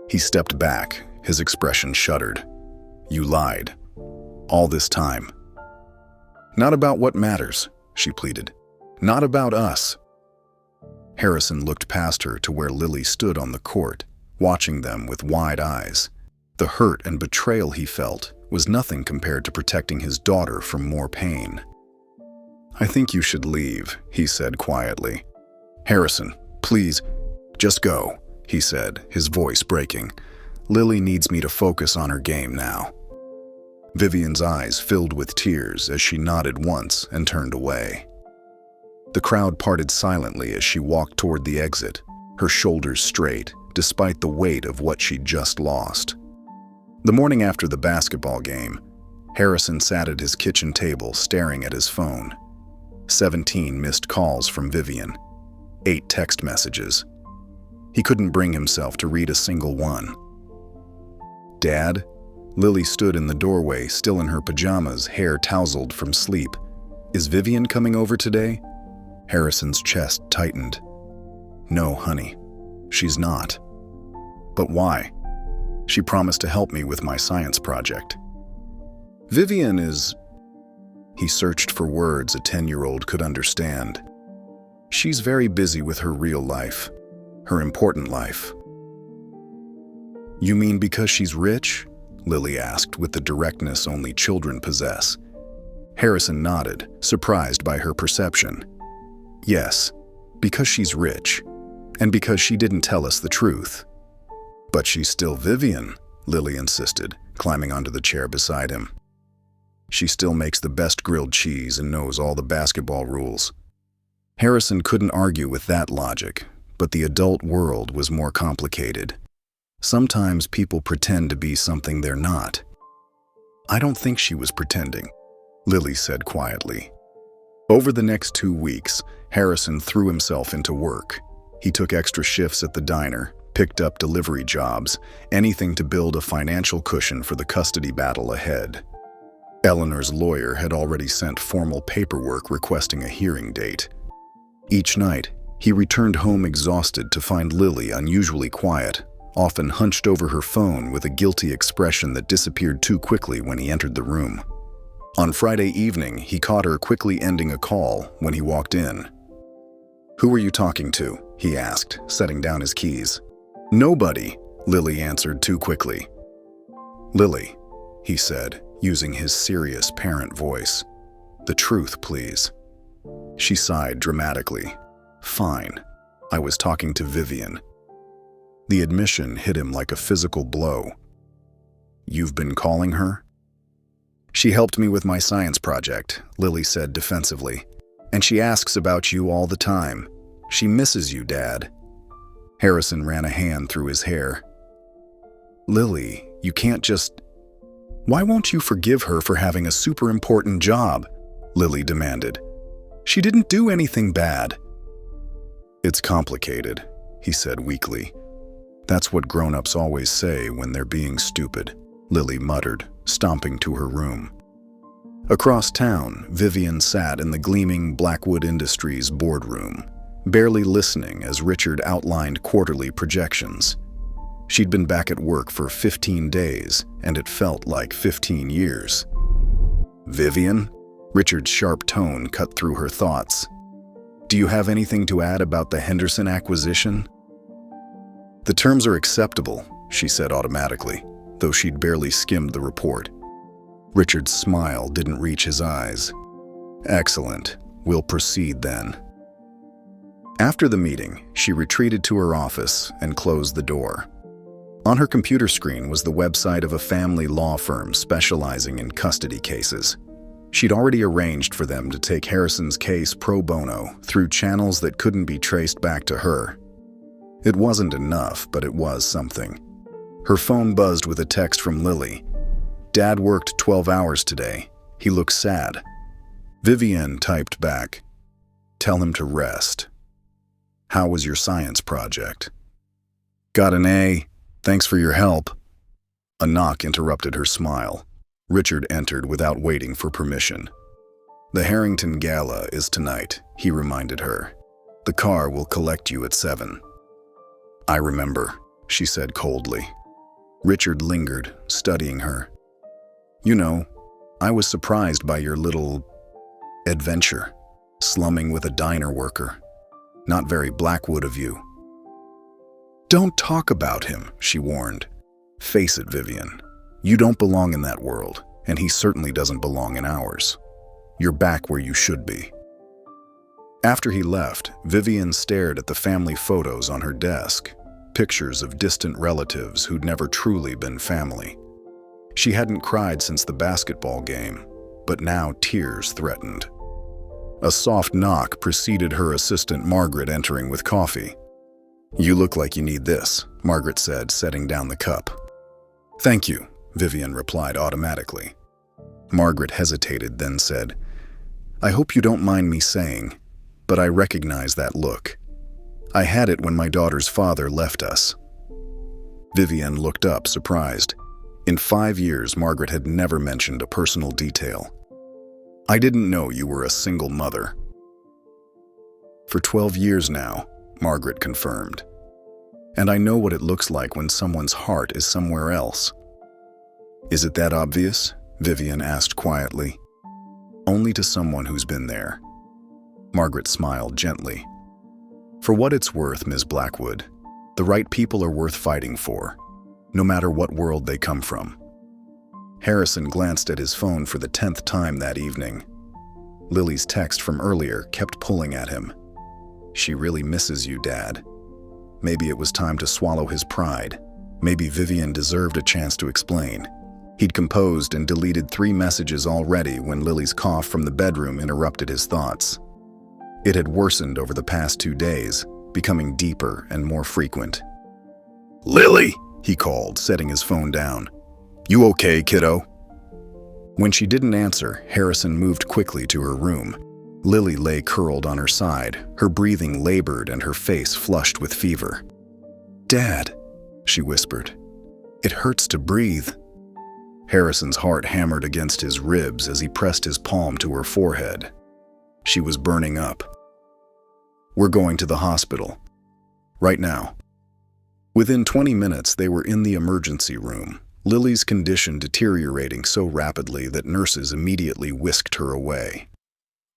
He stepped back, his expression shuddered. "You lied. All this time." "Not about what matters," she pleaded. "Not about us." Harrison looked past her to where Lily stood on the court, watching them with wide eyes. The hurt and betrayal he felt was nothing compared to protecting his daughter from more pain. "I think you should leave," he said quietly. "Harrison, please, just go," he said, his voice breaking. "Lily needs me to focus on her game now." Vivian's eyes filled with tears as she nodded once and turned away. The crowd parted silently as she walked toward the exit, her shoulders straight, despite the weight of what she'd just lost. The morning after the basketball game, Harrison sat at his kitchen table staring at his phone. 17 missed calls from Vivian, 8 text messages. He couldn't bring himself to read a single one. "Dad?" Lily stood in the doorway, still in her pajamas, hair tousled from sleep. "Is Vivian coming over today?" Harrison's chest tightened. "No, honey, she's not." "But why?" "She promised to help me with my science project." "Vivian is—" He searched for words a 10-year-old could understand. "She's very busy with her real life, her important life." "You mean because she's rich?" Lily asked with the directness only children possess. Harrison nodded, surprised by her perception. "Yes, because she's rich, and because she didn't tell us the truth." "But she's still Vivian," Lily insisted, climbing onto the chair beside him. "She still makes the best grilled cheese and knows all the basketball rules." Harrison couldn't argue with that logic, but the adult world was more complicated. Sometimes people pretend to be something they're not. "I don't think she was pretending," Lily said quietly. Over the next 2 weeks, Harrison threw himself into work. He took extra shifts at the diner, picked up delivery jobs, anything to build a financial cushion for the custody battle ahead. Eleanor's lawyer had already sent formal paperwork requesting a hearing date. Each night, he returned home exhausted to find Lily unusually quiet, often hunched over her phone with a guilty expression that disappeared too quickly when he entered the room. On Friday evening, he caught her quickly ending a call when he walked in. "Who were you talking to?" he asked, setting down his keys. "Nobody," Lily answered too quickly. "Lily," he said, using his serious parent voice. "The truth, please." She sighed dramatically. "Fine. I was talking to Vivian." The admission hit him like a physical blow. "You've been calling her?" "She helped me with my science project," Lily said defensively. "And she asks about you all the time. She misses you, Dad." Harrison ran a hand through his hair. "Lily, you can't just—" "Why won't you forgive her for having a super important job?" Lily demanded. "She didn't do anything bad." "It's complicated," he said weakly. "That's what grown-ups always say when they're being stupid," Lily muttered, stomping to her room. Across town, Vivian sat in the gleaming Blackwood Industries boardroom, barely listening as Richard outlined quarterly projections. She'd been back at work for 15 days, and it felt like 15 years. "Vivian?" Richard's sharp tone cut through her thoughts. "Do you have anything to add about the Henderson acquisition?" "The terms are acceptable," she said automatically, though she'd barely skimmed the report. Richard's smile didn't reach his eyes. "Excellent. We'll proceed then." After the meeting, she retreated to her office and closed the door. On her computer screen was the website of a family law firm specializing in custody cases. She'd already arranged for them to take Harrison's case pro bono through channels that couldn't be traced back to her. It wasn't enough, but it was something. Her phone buzzed with a text from Lily. "Dad worked 12 hours today. He looks sad." Vivian typed back, "Tell him to rest. How was your science project?" "Got an A. Thanks for your help." A knock interrupted her smile. Richard entered without waiting for permission. "The Harrington Gala is tonight," he reminded her. "The car will collect you at 7. "I remember," she said coldly. Richard lingered, studying her. "You know, I was surprised by your little adventure, slumming with a diner worker. Not very Blackwood of you." "Don't talk about him," she warned. "Face it, Vivian. You don't belong in that world, and he certainly doesn't belong in ours. You're back where you should be." After he left, Vivian stared at the family photos on her desk, pictures of distant relatives who'd never truly been family. She hadn't cried since the basketball game, but now tears threatened. A soft knock preceded her assistant Margaret entering with coffee. "You look like you need this," Margaret said, setting down the cup. "Thank you," Vivian replied automatically. Margaret hesitated, then said, "I hope you don't mind me saying, but I recognize that look. I had it when my daughter's father left us." Vivian looked up, surprised. In 5 years, Margaret had never mentioned a personal detail. "I didn't know you were a single mother." "For 12 years now," Margaret confirmed. "And I know what it looks like when someone's heart is somewhere else." "Is it that obvious?" Vivian asked quietly. "Only to someone who's been there." Margaret smiled gently. "For what it's worth, Ms. Blackwood, the right people are worth fighting for, no matter what world they come from." Harrison glanced at his phone for the 10th time that evening. Lily's text from earlier kept pulling at him. "She really misses you, Dad." Maybe it was time to swallow his pride. Maybe Vivian deserved a chance to explain. He'd composed and deleted 3 messages already when Lily's cough from the bedroom interrupted his thoughts. It had worsened over the past 2 days, becoming deeper and more frequent. "Lily!" he called, setting his phone down. "You okay, kiddo?" When she didn't answer, Harrison moved quickly to her room. Lily lay curled on her side, her breathing labored and her face flushed with fever. "Dad," she whispered. "It hurts to breathe." Harrison's heart hammered against his ribs as he pressed his palm to her forehead. She was burning up. "We're going to the hospital. Right now." Within 20 minutes, they were in the emergency room, Lily's condition deteriorating so rapidly that nurses immediately whisked her away.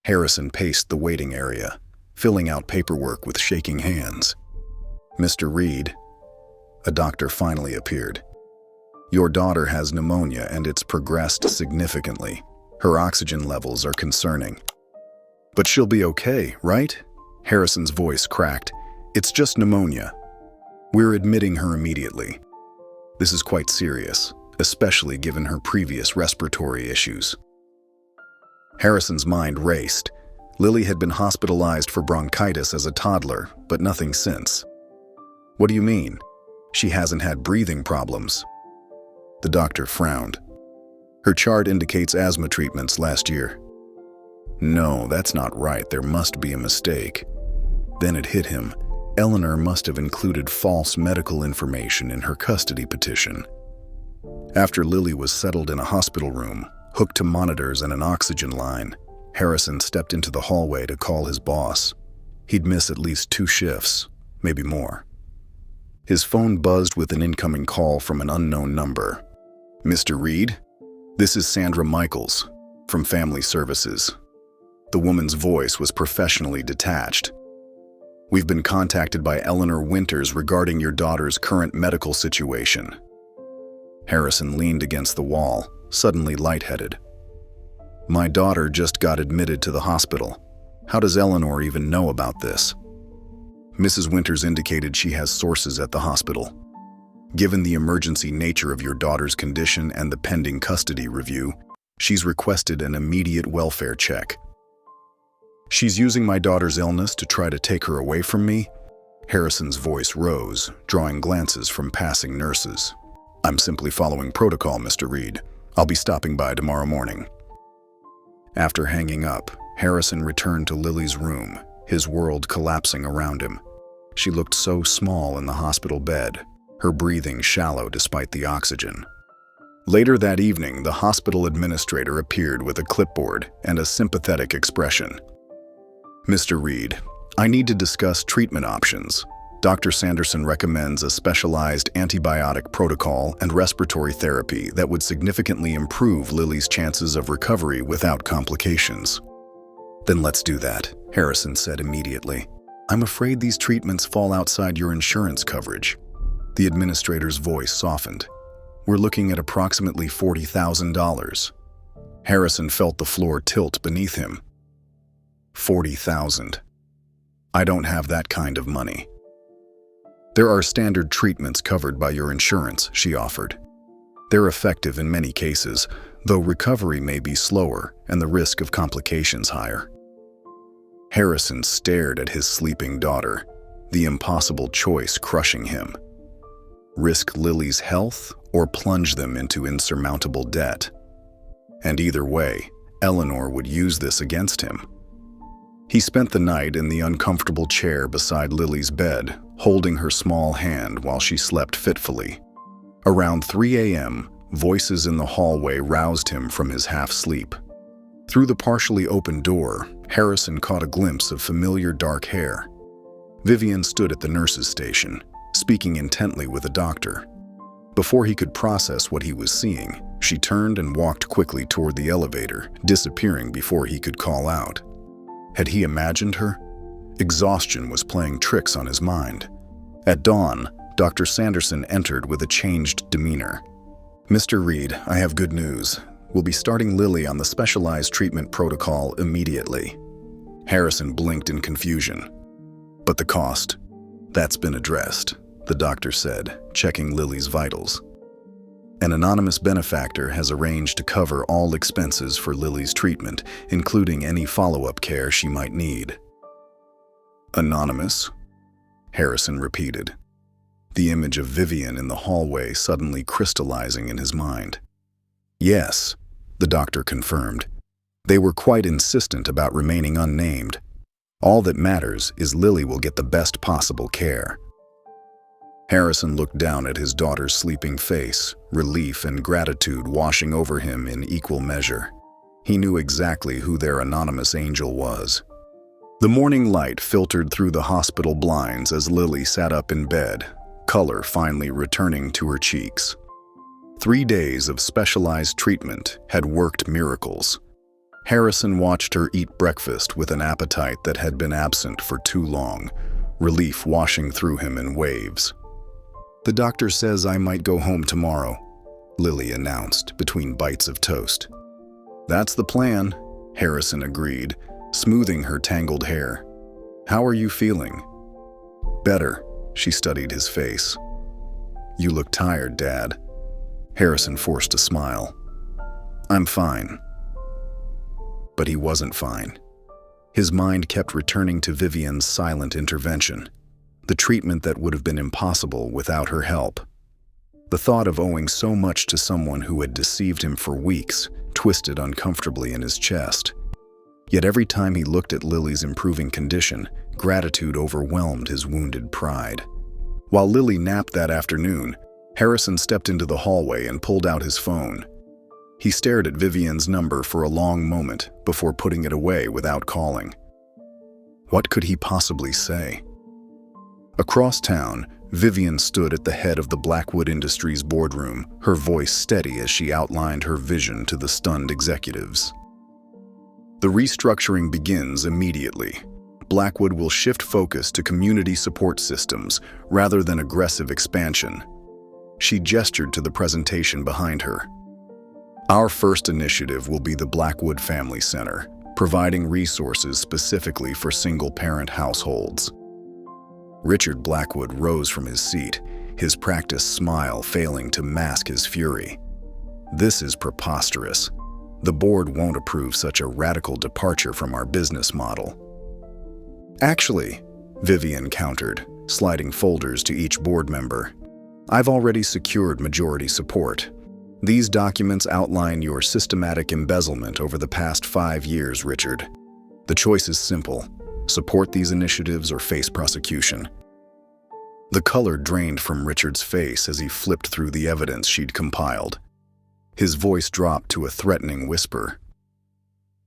Harrison paced the waiting area, filling out paperwork with shaking hands. "Mr. Reed," a doctor finally appeared. "Your daughter has pneumonia and it's progressed significantly. Her oxygen levels are concerning." "But she'll be okay, right?" Harrison's voice cracked. "It's just pneumonia. We're admitting her immediately. This is quite serious, especially given her previous respiratory issues." Harrison's mind raced. Lily had been hospitalized for bronchitis as a toddler, but nothing since. "What do you mean? She hasn't had breathing problems?" The doctor frowned. Her chart indicates asthma treatments last year. No, that's not right. There must be a mistake. Then it hit him. Eleanor must have included false medical information in her custody petition. After Lily was settled in a hospital room, hooked to monitors and an oxygen line, Harrison stepped into the hallway to call his boss. He'd miss at least 2 shifts, maybe more. His phone buzzed with an incoming call from an unknown number. "Mr. Reed? This is Sandra Michaels, from Family Services." The woman's voice was professionally detached. "We've been contacted by Eleanor Winters regarding your daughter's current medical situation." Harrison leaned against the wall, suddenly lightheaded. "My daughter just got admitted to the hospital. How does Eleanor even know about this?" "Mrs. Winters indicated she has sources at the hospital. Given the emergency nature of your daughter's condition and the pending custody review, she's requested an immediate welfare check." "She's using my daughter's illness to try to take her away from me?" Harrison's voice rose, drawing glances from passing nurses. "I'm simply following protocol, Mr. Reed. I'll be stopping by tomorrow morning." After hanging up, Harrison returned to Lily's room, his world collapsing around him. She looked so small in the hospital bed, her breathing shallow despite the oxygen. Later that evening, the hospital administrator appeared with a clipboard and a sympathetic expression. "Mr. Reed, I need to discuss treatment options. Dr. Sanderson recommends a specialized antibiotic protocol and respiratory therapy that would significantly improve Lily's chances of recovery without complications." "Then let's do that," Harrison said immediately. "I'm afraid these treatments fall outside your insurance coverage." The administrator's voice softened. "We're looking at approximately $40,000. Harrison felt the floor tilt beneath him. $40,000. I don't have that kind of money. "There are standard treatments covered by your insurance," she offered. "They're effective in many cases, though recovery may be slower and the risk of complications higher." Harrison stared at his sleeping daughter, the impossible choice crushing him. Risk Lily's health or plunge them into insurmountable debt? And either way, Eleanor would use this against him. He spent the night in the uncomfortable chair beside Lily's bed, holding her small hand while she slept fitfully. Around 3 a.m., voices in the hallway roused him from his half-sleep. Through the partially open door, Harrison caught a glimpse of familiar dark hair. Vivian stood at the nurse's station, speaking intently with a doctor. Before he could process what he was seeing, she turned and walked quickly toward the elevator, disappearing before he could call out. Had he imagined her? Exhaustion was playing tricks on his mind. At dawn, Dr. Sanderson entered with a changed demeanor. "Mr. Reed, I have good news. We'll be starting Lily on the specialized treatment protocol immediately." Harrison blinked in confusion. "But the cost? That's been addressed," the doctor said, checking Lily's vitals. "An anonymous benefactor has arranged to cover all expenses for Lily's treatment, including any follow-up care she might need." "Anonymous?" Harrison repeated, the image of Vivian in the hallway suddenly crystallizing in his mind. "Yes," the doctor confirmed. "They were quite insistent about remaining unnamed. All that matters is Lily will get the best possible care." Harrison looked down at his daughter's sleeping face, relief and gratitude washing over him in equal measure. He knew exactly who their anonymous angel was. The morning light filtered through the hospital blinds as Lily sat up in bed, color finally returning to her cheeks. 3 days of specialized treatment had worked miracles. Harrison watched her eat breakfast with an appetite that had been absent for too long, relief washing through him in waves. "The doctor says I might go home tomorrow," Lily announced between bites of toast. "That's the plan," Harrison agreed, smoothing her tangled hair. "How are you feeling?" "Better," she studied his face. "You look tired, Dad." Harrison forced a smile. "I'm fine." But he wasn't fine. His mind kept returning to Vivian's silent intervention, the treatment that would have been impossible without her help. The thought of owing so much to someone who had deceived him for weeks twisted uncomfortably in his chest. Yet every time he looked at Lily's improving condition, gratitude overwhelmed his wounded pride. While Lily napped that afternoon, Harrison stepped into the hallway and pulled out his phone. He stared at Vivian's number for a long moment before putting it away without calling. What could he possibly say? Across town, Vivian stood at the head of the Blackwood Industries boardroom, her voice steady as she outlined her vision to the stunned executives. The restructuring begins immediately. Blackwood will shift focus to community support systems rather than aggressive expansion. She gestured to the presentation behind her. Our first initiative will be the Blackwood Family Center, providing resources specifically for single-parent households. Richard Blackwood rose from his seat, his practiced smile failing to mask his fury. This is preposterous. The board won't approve such a radical departure from our business model. Actually, Vivian countered, sliding folders to each board member. I've already secured majority support. These documents outline your systematic embezzlement over the past 5 years, Richard. The choice is simple. Support these initiatives or face prosecution. The color drained from Richard's face as he flipped through the evidence she'd compiled. His voice dropped to a threatening whisper.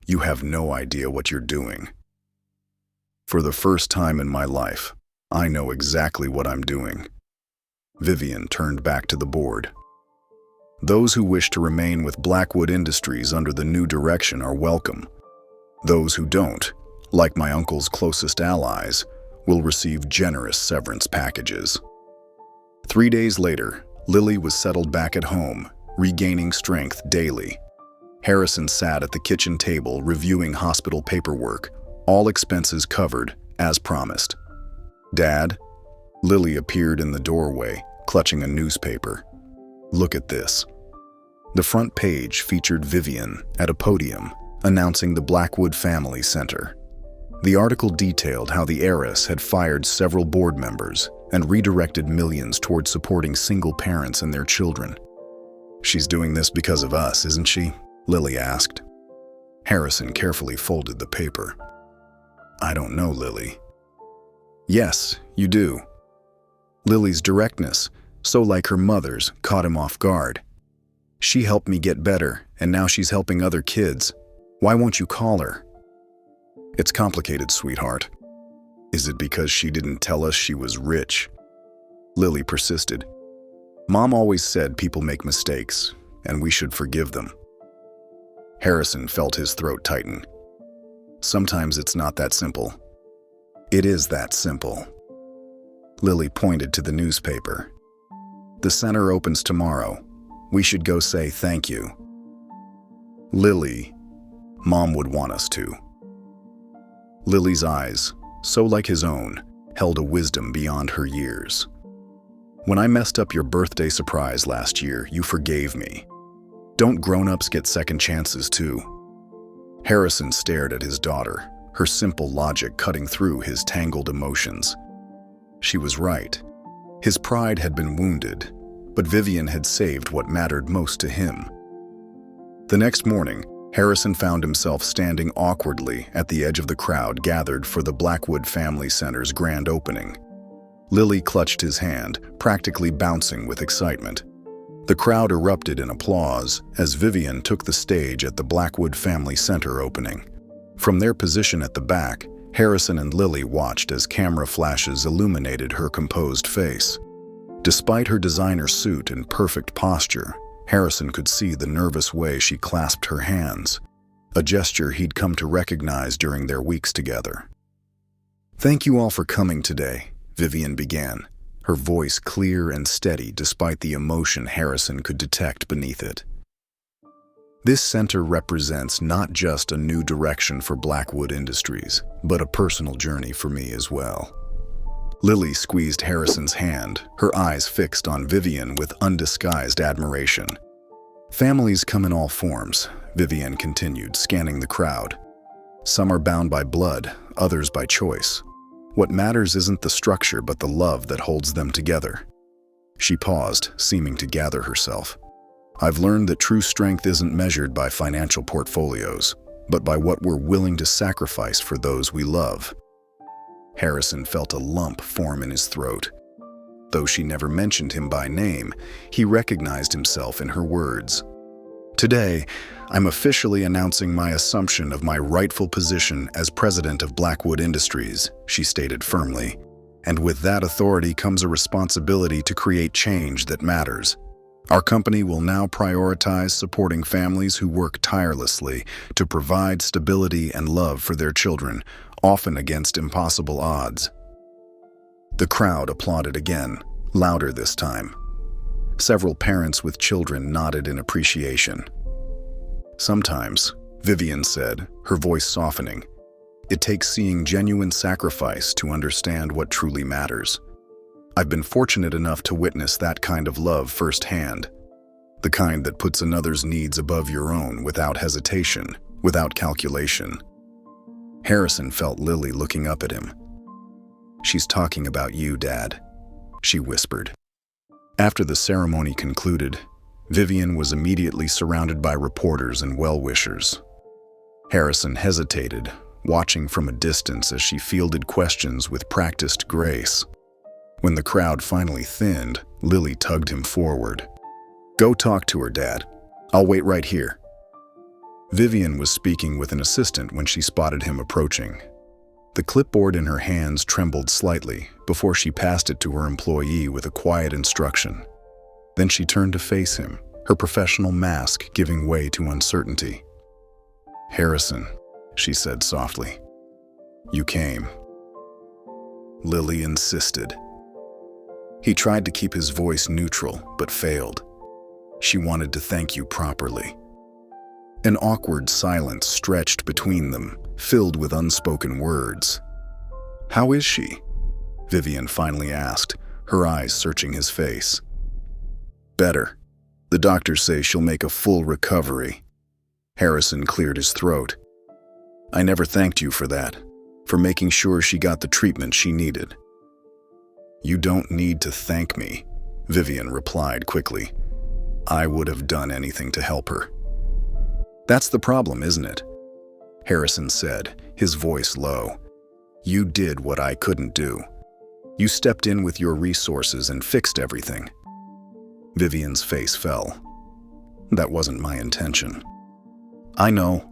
You have no idea what you're doing. For the first time in my life, I know exactly what I'm doing. Vivian turned back to the board. Those who wish to remain with Blackwood Industries under the new direction are welcome. Those who don't, like my uncle's closest allies, will receive generous severance packages. 3 days later, Lily was settled back at home, regaining strength daily. Harrison sat at the kitchen table reviewing hospital paperwork, all expenses covered, as promised. Dad? Lily appeared in the doorway, clutching a newspaper. Look at this. The front page featured Vivian at a podium, announcing the Blackwood Family Center. The article detailed how the heiress had fired several board members and redirected millions toward supporting single parents and their children. She's doing this because of us, isn't she? Lily asked. Harrison carefully folded the paper. I don't know, Lily. Yes, you do. Lily's directness, so like her mother's, caught him off guard. She helped me get better, and now she's helping other kids. Why won't you call her? It's complicated, sweetheart. Is it because she didn't tell us she was rich? Lily persisted. Mom always said people make mistakes, and we should forgive them. Harrison felt his throat tighten. Sometimes it's not that simple. It is that simple. Lily pointed to the newspaper. The center opens tomorrow. We should go say thank you. Lily, Mom would want us to. Lily's eyes, so like his own, held a wisdom beyond her years. When I messed up your birthday surprise last year, you forgave me. Don't grown-ups get second chances too? Harrison stared at his daughter, her simple logic cutting through his tangled emotions. She was right. His pride had been wounded, but Vivian had saved what mattered most to him. The next morning, Harrison found himself standing awkwardly at the edge of the crowd gathered for the Blackwood Family Center's grand opening. Lily clutched his hand, practically bouncing with excitement. The crowd erupted in applause as Vivian took the stage at the Blackwood Family Center opening. From their position at the back, Harrison and Lily watched as camera flashes illuminated her composed face. Despite her designer suit and perfect posture, Harrison could see the nervous way she clasped her hands, a gesture he'd come to recognize during their weeks together. Thank you all for coming today, Vivian began, her voice clear and steady despite the emotion Harrison could detect beneath it. This center represents not just a new direction for Blackwood Industries, but a personal journey for me as well. Lily squeezed Harrison's hand, her eyes fixed on Vivian with undisguised admiration. Families come in all forms, Vivian continued, scanning the crowd. Some are bound by blood, others by choice. What matters isn't the structure but the love that holds them together. She paused, seeming to gather herself. I've learned that true strength isn't measured by financial portfolios, but by what we're willing to sacrifice for those we love. Harrison felt a lump form in his throat. Though she never mentioned him by name, he recognized himself in her words. Today, I'm officially announcing my assumption of my rightful position as president of Blackwood Industries, she stated firmly. And with that authority comes a responsibility to create change that matters. Our company will now prioritize supporting families who work tirelessly to provide stability and love for their children, often against impossible odds. The crowd applauded again, louder this time. Several parents with children nodded in appreciation. Sometimes, Vivian said, her voice softening, it takes seeing genuine sacrifice to understand what truly matters. I've been fortunate enough to witness that kind of love firsthand, the kind that puts another's needs above your own without hesitation, without calculation. Harrison felt Lily looking up at him. She's talking about you, Dad, she whispered. After the ceremony concluded, Vivian was immediately surrounded by reporters and well-wishers. Harrison hesitated, watching from a distance as she fielded questions with practiced grace. When the crowd finally thinned, Lily tugged him forward. Go talk to her, Dad. I'll wait right here. Vivian was speaking with an assistant when she spotted him approaching. The clipboard in her hands trembled slightly before she passed it to her employee with a quiet instruction. Then she turned to face him, her professional mask giving way to uncertainty. Harrison, she said softly. You came. Lily insisted. He tried to keep his voice neutral, but failed. She wanted to thank you properly. An awkward silence stretched between them, filled with unspoken words. How is she? Vivian finally asked, her eyes searching his face. Better. The doctors say she'll make a full recovery. Harrison cleared his throat. I never thanked you for that, for making sure she got the treatment she needed. You don't need to thank me, Vivian replied quickly. I would have done anything to help her. That's the problem, isn't it? Harrison said, his voice low. You did what I couldn't do. You stepped in with your resources and fixed everything. Vivian's face fell. That wasn't my intention. I know.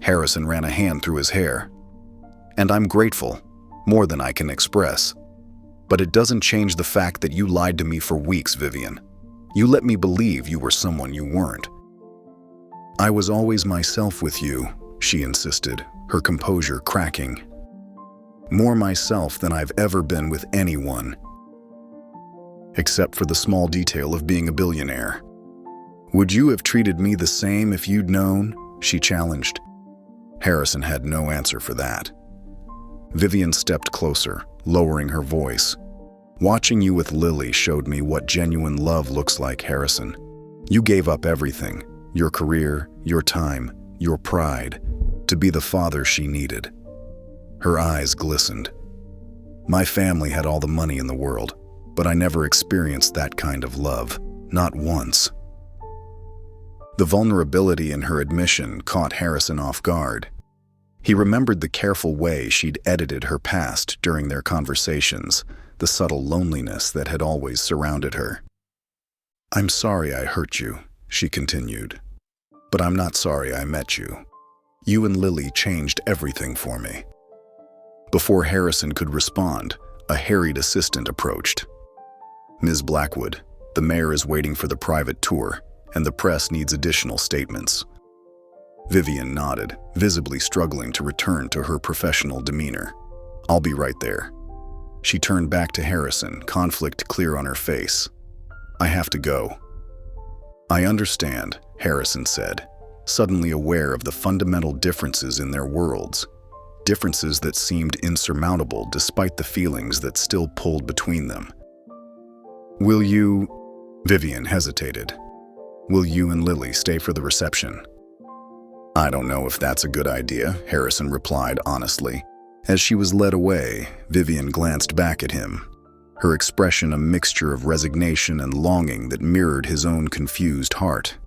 Harrison ran a hand through his hair. And I'm grateful, more than I can express. But it doesn't change the fact that you lied to me for weeks, Vivian. You let me believe you were someone you weren't. I was always myself with you, she insisted, her composure cracking. More myself than I've ever been with anyone. Except for the small detail of being a billionaire. Would you have treated me the same if you'd known? She challenged. Harrison had no answer for that. Vivian stepped closer, lowering her voice. Watching you with Lily showed me what genuine love looks like, Harrison. You gave up everything, your career, your time, your pride, to be the father she needed. Her eyes glistened. My family had all the money in the world, but I never experienced that kind of love, not once. The vulnerability in her admission caught Harrison off guard. He remembered the careful way she'd edited her past during their conversations, the subtle loneliness that had always surrounded her. I'm sorry I hurt you, she continued. But I'm not sorry I met you. You and Lily changed everything for me. Before Harrison could respond, a harried assistant approached. Ms. Blackwood, the mayor is waiting for the private tour, and the press needs additional statements. Vivian nodded, visibly struggling to return to her professional demeanor. I'll be right there. She turned back to Harrison, conflict clear on her face. I have to go. I understand, Harrison said, suddenly aware of the fundamental differences in their worlds, differences that seemed insurmountable despite the feelings that still pulled between them. Will you... Vivian hesitated. Will you and Lily stay for the reception? I don't know if that's a good idea, Harrison replied honestly. As she was led away, Vivian glanced back at him. her expression a mixture of resignation and longing that mirrored his own confused heart.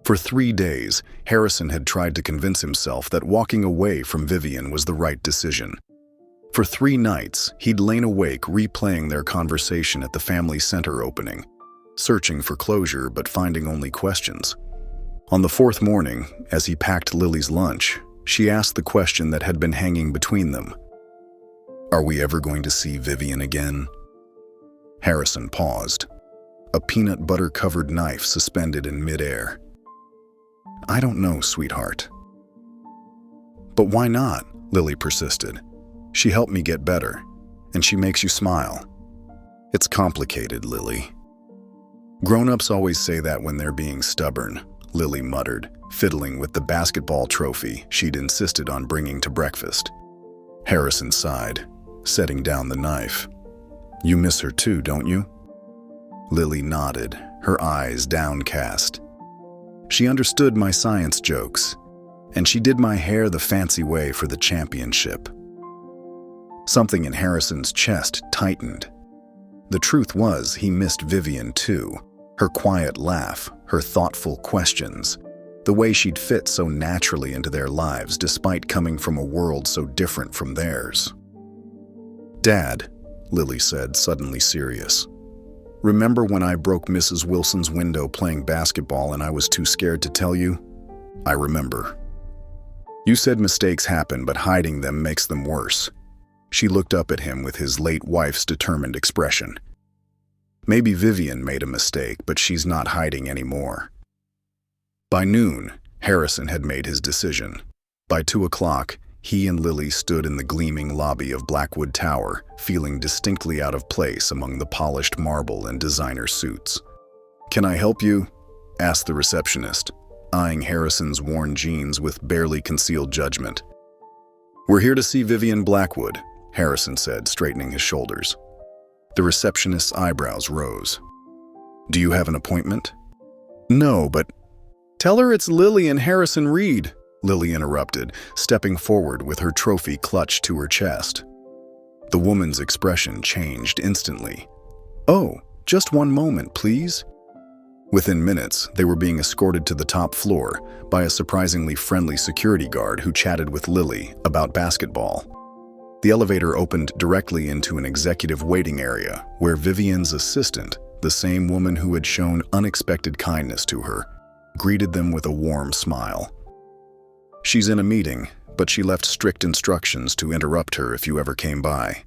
For 3 days, Harrison had tried to convince himself that walking away from Vivian was the right decision. For 3 nights, he'd lain awake replaying their conversation at the family center opening, searching for closure but finding only questions. On the 4th morning, as he packed Lily's lunch, she asked the question that had been hanging between them. "Are we ever going to see Vivian again?" Harrison paused, a peanut butter-covered knife suspended in midair. "I don't know, sweetheart." "But why not?" Lily persisted. "She helped me get better, and she makes you smile." "It's complicated, Lily." "Grown-ups always say that when they're being stubborn," Lily muttered, fiddling with the basketball trophy she'd insisted on bringing to breakfast. Harrison sighed, setting down the knife. "You miss her too, don't you?" Lily nodded, her eyes downcast. "She understood my science jokes, and she did my hair the fancy way for the championship." Something in Harrison's chest tightened. The truth was, he missed Vivian too. Her quiet laugh, her thoughtful questions, the way she'd fit so naturally into their lives despite coming from a world so different from theirs. "Dad," Lily said, suddenly serious, "remember when I broke Mrs. Wilson's window playing basketball and I was too scared to tell you?" "I remember." "You said mistakes happen, but hiding them makes them worse." She looked up at him with his late wife's determined expression. "Maybe Vivian made a mistake, but she's not hiding anymore." By noon, Harrison had made his decision. By 2 o'clock, he and Lily stood in the gleaming lobby of Blackwood Tower, feeling distinctly out of place among the polished marble and designer suits. "Can I help you?" asked the receptionist, eyeing Harrison's worn jeans with barely concealed judgment. "We're here to see Vivian Blackwood," Harrison said, straightening his shoulders. The receptionist's eyebrows rose. "Do you have an appointment?" "No, but—" "Tell her it's Lily and Harrison Reed," Lily interrupted, stepping forward with her trophy clutched to her chest. The woman's expression changed instantly. "Oh, just one moment, please." Within minutes, they were being escorted to the top floor by a surprisingly friendly security guard who chatted with Lily about basketball. The elevator opened directly into an executive waiting area where Vivian's assistant, the same woman who had shown unexpected kindness to her, greeted them with a warm smile. "She's in a meeting, but she left strict instructions to interrupt her if you ever came by,"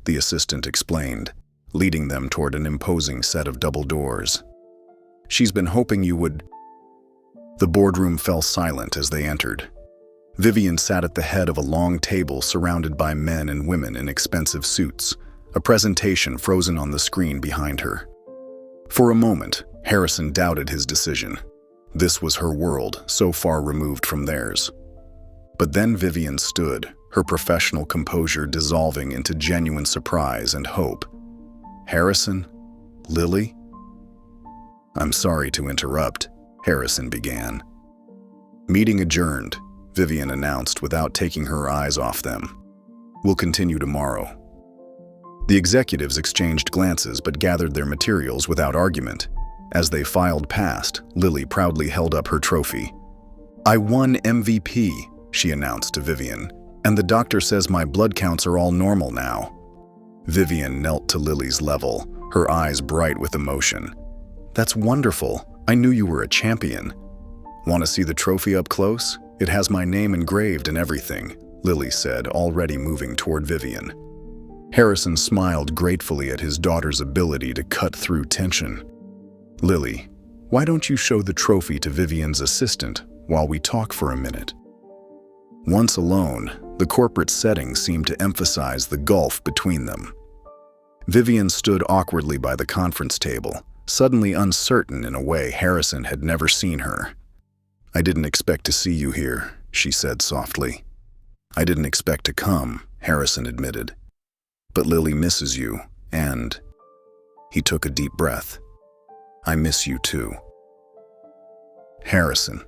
the assistant explained, leading them toward an imposing set of double doors. "She's been hoping you would—" The boardroom fell silent as they entered. Vivian sat at the head of a long table surrounded by men and women in expensive suits, a presentation frozen on the screen behind her. For a moment, Harrison doubted his decision. This was her world, so far removed from theirs. But then Vivian stood, her professional composure dissolving into genuine surprise and hope. "Harrison? Lily?" "I'm sorry to interrupt," Harrison began. "Meeting adjourned," Vivian announced without taking her eyes off them. "We'll continue tomorrow." The executives exchanged glances but gathered their materials without argument. As they filed past, Lily proudly held up her trophy. "I won MVP," she announced to Vivian, "and the doctor says my blood counts are all normal now." Vivian knelt to Lily's level, her eyes bright with emotion. "That's wonderful. I knew you were a champion." "Want to see the trophy up close? It has my name engraved and everything," Lily said, already moving toward Vivian. Harrison smiled gratefully at his daughter's ability to cut through tension. "Lily, why don't you show the trophy to Vivian's assistant while we talk for a minute?" Once alone, the corporate setting seemed to emphasize the gulf between them. Vivian stood awkwardly by the conference table, suddenly uncertain in a way Harrison had never seen her. "I didn't expect to see you here," she said softly. "I didn't expect to come," Harrison admitted. "But Lily misses you, and—" He took a deep breath. "I miss you too." "Harrison."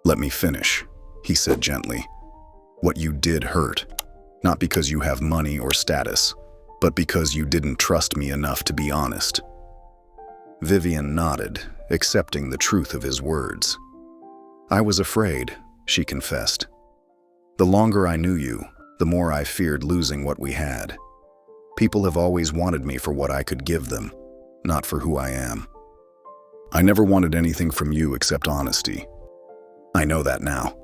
"Let me finish," he said gently. "What you did hurt, not because you have money or status, but because you didn't trust me enough to be honest." Vivian nodded, accepting the truth of his words. "I was afraid," she confessed. "The longer I knew you, the more I feared losing what we had. People have always wanted me for what I could give them, not for who I am. I never wanted anything from you except honesty. I know that now."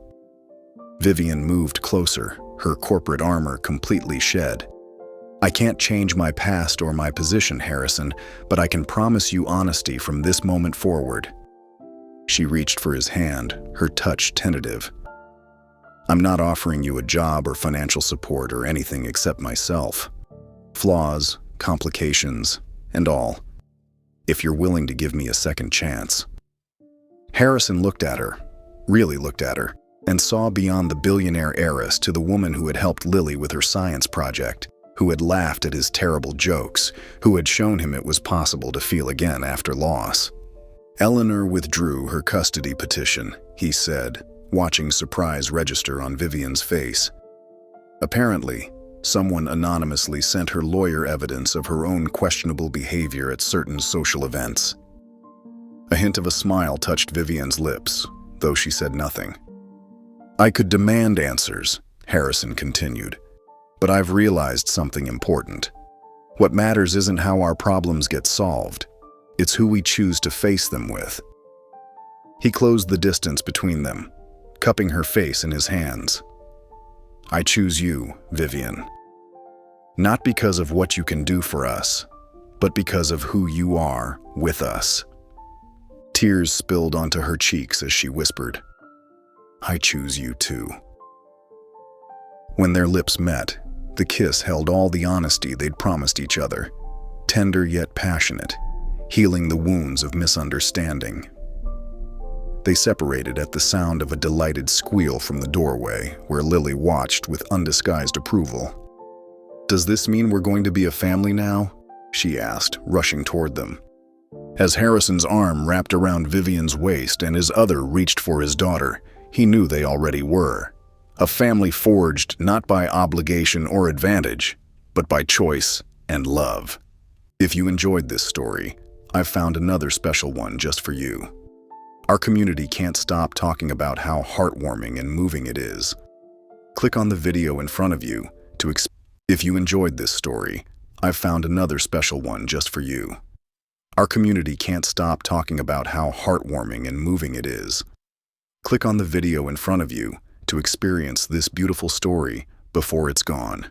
Vivian moved closer, her corporate armor completely shed. "I can't change my past or my position, Harrison, but I can promise you honesty from this moment forward." She reached for his hand, her touch tentative. "I'm not offering you a job or financial support or anything except myself. Flaws, complications, and all. If you're willing to give me a second chance." Harrison looked at her, really looked at her, and saw beyond the billionaire heiress to the woman who had helped Lily with her science project, who had laughed at his terrible jokes, who had shown him it was possible to feel again after loss. "Eleanor withdrew her custody petition," he said, watching surprise register on Vivian's face. "Apparently, someone anonymously sent her lawyer evidence of her own questionable behavior at certain social events." A hint of a smile touched Vivian's lips, though she said nothing. "I could demand answers," Harrison continued, "but I've realized something important. What matters isn't how our problems get solved. It's who we choose to face them with." He closed the distance between them, cupping her face in his hands. "I choose you, Vivian. Not because of what you can do for us, but because of who you are with us." Tears spilled onto her cheeks as she whispered, "I choose you too." When their lips met, the kiss held all the honesty they'd promised each other, tender yet passionate, healing the wounds of misunderstanding. They separated at the sound of a delighted squeal from the doorway, where Lily watched with undisguised approval. "Does this mean we're going to be a family now?" she asked, rushing toward them. As Harrison's arm wrapped around Vivian's waist and his other reached for his daughter, he knew they already were. A family forged not by obligation or advantage, but by choice and love. If you enjoyed this story, I've found another special one just for you. Our community can't stop talking about how heartwarming and moving it is. Click on the video in front of you to If you enjoyed this story, I've found another special one just for you. Our community can't stop talking about how heartwarming and moving it is. Click on the video in front of you to experience this beautiful story before it's gone.